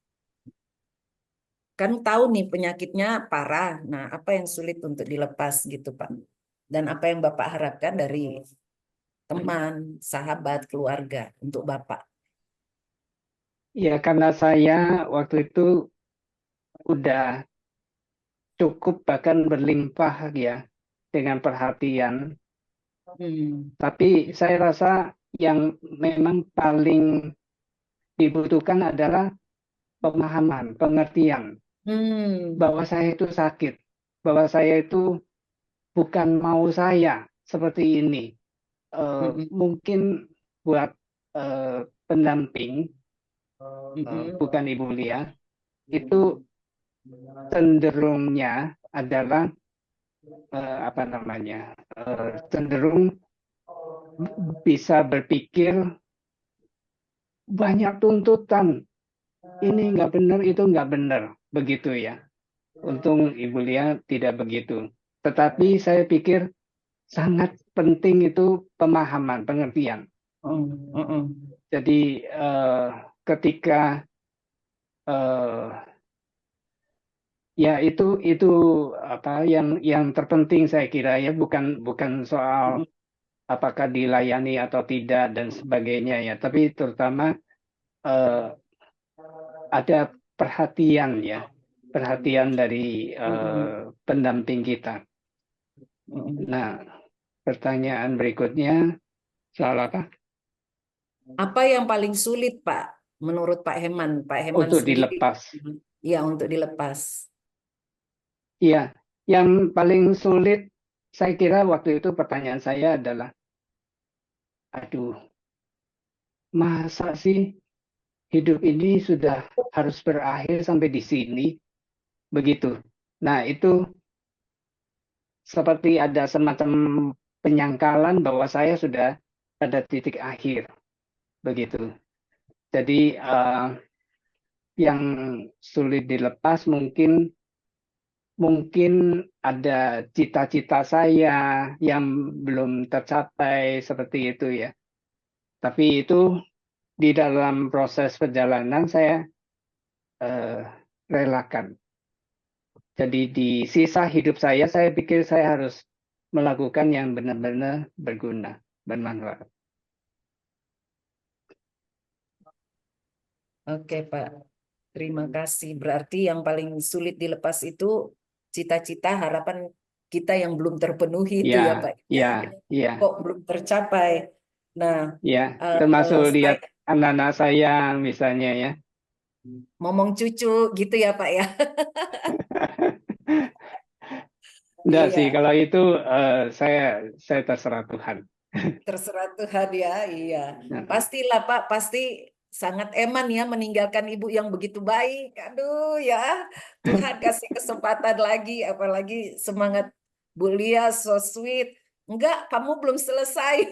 Kan tahu nih penyakitnya parah, nah apa yang sulit untuk dilepas gitu Pak? Dan apa yang Bapak harapkan dari teman, sahabat, keluarga untuk Bapak? Ya, karena saya waktu itu udah cukup bahkan berlimpah ya dengan perhatian. Tapi saya rasa yang memang paling dibutuhkan adalah pemahaman, pengertian bahwa saya itu sakit, bahwa saya itu bukan mau saya seperti ini. Mungkin buat pendamping, bukan Ibu Lia, itu cenderungnya adalah cenderung bisa berpikir banyak tuntutan, ini nggak benar, itu nggak benar, begitu ya. Untung Ibu Lia tidak begitu. Tetapi saya pikir sangat penting itu pemahaman, pengertian. Jadi ketika ya itu apa yang terpenting saya kira ya, bukan soal apakah dilayani atau tidak dan sebagainya ya, tapi terutama ada perhatian ya, perhatian dari pendamping kita. Nah, pertanyaan berikutnya soal apa? Apa yang paling sulit, Pak, menurut Pak Heman? Pak Heman Untuk sendiri. dilepas. Ya, untuk dilepas. Iya, yang paling sulit saya kira waktu itu pertanyaan saya adalah, aduh, masa sih hidup ini sudah harus berakhir sampai di sini? Begitu. Nah, itu seperti ada semacam penyangkalan bahwa saya sudah pada titik akhir. Begitu. Jadi yang sulit dilepas mungkin ada cita-cita saya yang belum tercapai seperti itu ya. Tapi itu di dalam proses perjalanan saya relakan. Jadi di sisa hidup saya pikir saya harus melakukan yang benar-benar berguna, bermanfaat. Oke, Pak. Terima kasih. Berarti yang paling sulit dilepas itu cita-cita, harapan kita yang belum terpenuhi itu ya, Pak. Ya. Kok belum tercapai. Nah, Ya, termasuk lihat anak-anak saya misalnya ya. Momong cucu gitu ya, Pak ya. Enggak Iya. sih, kalau itu saya terserah Tuhan. Terserah Tuhan ya, iya. Nah. Pastilah Pak, pasti sangat eman ya meninggalkan ibu yang begitu baik. Aduh ya, Tuhan kasih kesempatan lagi, apalagi semangat Bu Lia, so sweet. Enggak, kamu belum selesai.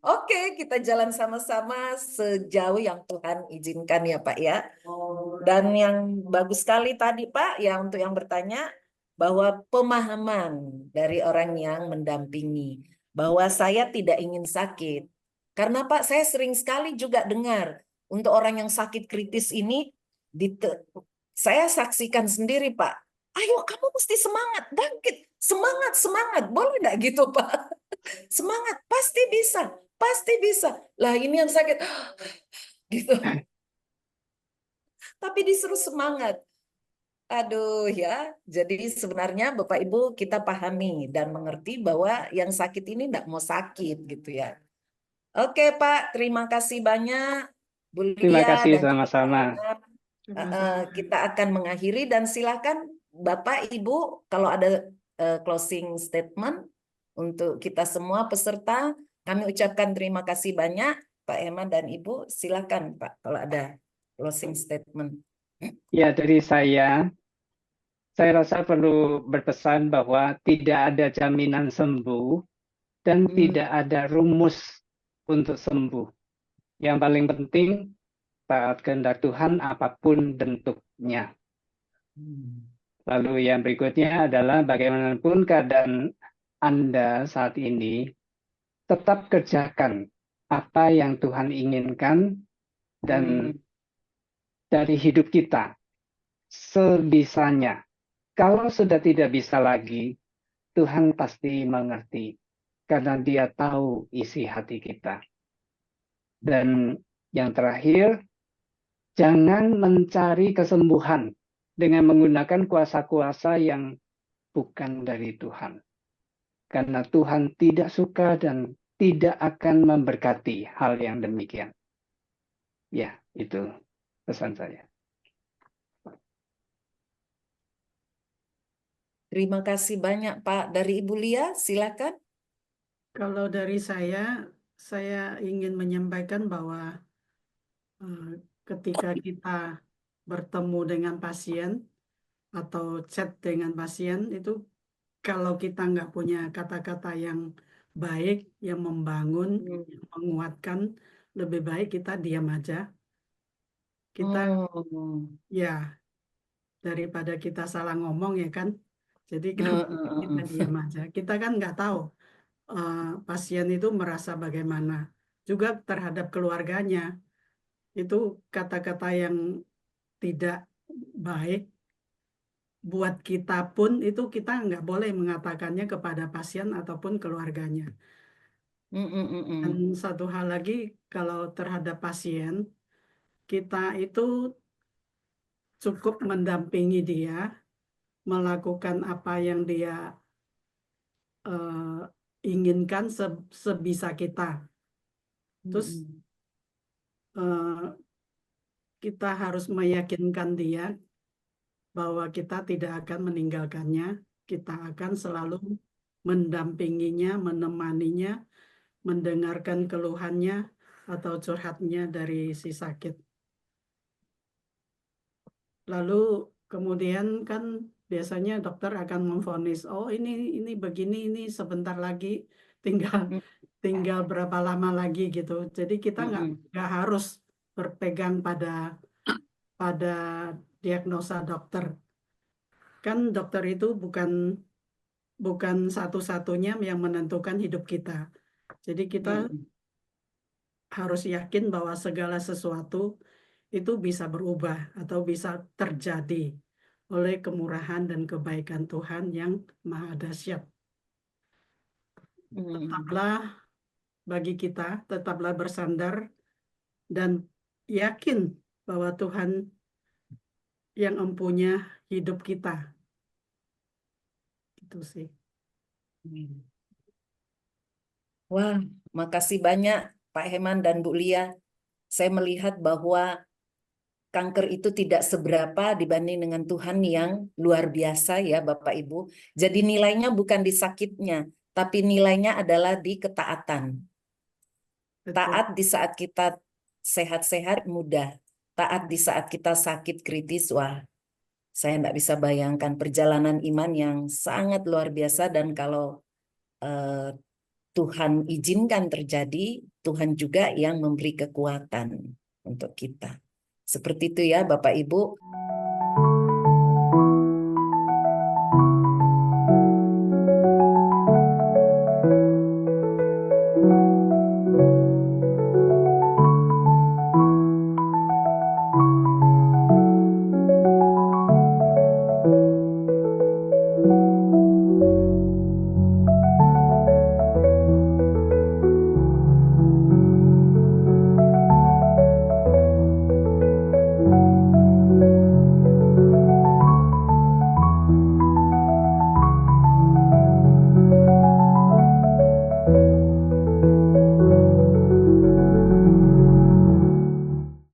Oke, kita jalan sama-sama sejauh yang Tuhan izinkan ya Pak ya. Dan yang bagus sekali tadi Pak, ya untuk yang bertanya, bahwa pemahaman dari orang yang mendampingi, bahwa saya tidak ingin sakit. Karena Pak, saya sering sekali juga dengar, untuk orang yang sakit kritis ini, saya saksikan sendiri Pak, ayo kamu mesti semangat, bangkit, semangat, semangat, boleh nggak gitu Pak? Semangat, pasti bisa. Pasti bisa. Lah ini yang sakit. Gitu. Tapi disuruh semangat. Aduh ya. Jadi sebenarnya Bapak Ibu kita pahami dan mengerti bahwa yang sakit ini enggak mau sakit gitu ya. Oke Pak, terima kasih banyak Bu Terima Lia kasih dan sama-sama. kita akan mengakhiri dan silakan Bapak Ibu kalau ada closing statement untuk kita semua peserta. Kami ucapkan terima kasih banyak Pak Eman dan Ibu. Silakan Pak kalau ada closing statement. Ya, dari saya rasa perlu berpesan bahwa tidak ada jaminan sembuh dan tidak ada rumus untuk sembuh. Yang paling penting, taat kehendak Tuhan apapun bentuknya. Lalu yang berikutnya adalah bagaimanapun keadaan Anda saat ini, tetap kerjakan apa yang Tuhan inginkan dan dari hidup kita sebisanya. Kalau sudah tidak bisa lagi, Tuhan pasti mengerti karena Dia tahu isi hati kita. Dan yang terakhir, jangan mencari kesembuhan dengan menggunakan kuasa-kuasa yang bukan dari Tuhan. Karena Tuhan tidak suka dan tidak akan memberkati hal yang demikian. Ya, itu pesan saya. Terima kasih banyak Pak. Dari Ibu Lia, silakan. Kalau dari saya ingin menyampaikan bahwa ketika kita bertemu dengan pasien atau chat dengan pasien itu, kalau kita nggak punya kata-kata yang baik, yang membangun, yang menguatkan, lebih baik kita diam aja. Kita ya daripada kita salah ngomong ya kan. Jadi kita diam aja. Kita kan nggak tahu pasien itu merasa bagaimana. Juga terhadap keluarganya itu kata-kata yang tidak baik buat kita pun itu kita nggak boleh mengatakannya kepada pasien ataupun keluarganya. Dan satu hal lagi, kalau terhadap pasien, kita itu cukup mendampingi dia, melakukan apa yang dia inginkan sebisa kita. Terus kita harus meyakinkan dia bahwa kita tidak akan meninggalkannya, kita akan selalu mendampinginya, menemaninya, mendengarkan keluhannya atau curhatnya dari si sakit. Lalu kemudian kan biasanya dokter akan memvonis, oh ini begini, ini sebentar lagi tinggal berapa lama lagi gitu. Jadi kita nggak harus berpegang pada diagnosa dokter. Kan dokter itu bukan satu-satunya yang menentukan hidup kita. Jadi kita harus yakin bahwa segala sesuatu itu bisa berubah atau bisa terjadi oleh kemurahan dan kebaikan Tuhan yang Maha Dahsyat. Tetaplah bersandar dan yakin bahwa Tuhan yang empunya hidup kita. Itu sih. Wah, makasih banyak Pak Heman dan Bu Lia. Saya melihat bahwa kanker itu tidak seberapa dibanding dengan Tuhan yang luar biasa ya Bapak Ibu. Jadi nilainya bukan di sakitnya, tapi nilainya adalah di ketaatan. Betul. Taat di saat kita sehat-sehat mudah. Taat di saat kita sakit kritis, wah saya tidak bisa bayangkan perjalanan iman yang sangat luar biasa. Dan kalau Tuhan izinkan terjadi, Tuhan juga yang memberi kekuatan untuk kita. Seperti itu ya Bapak Ibu.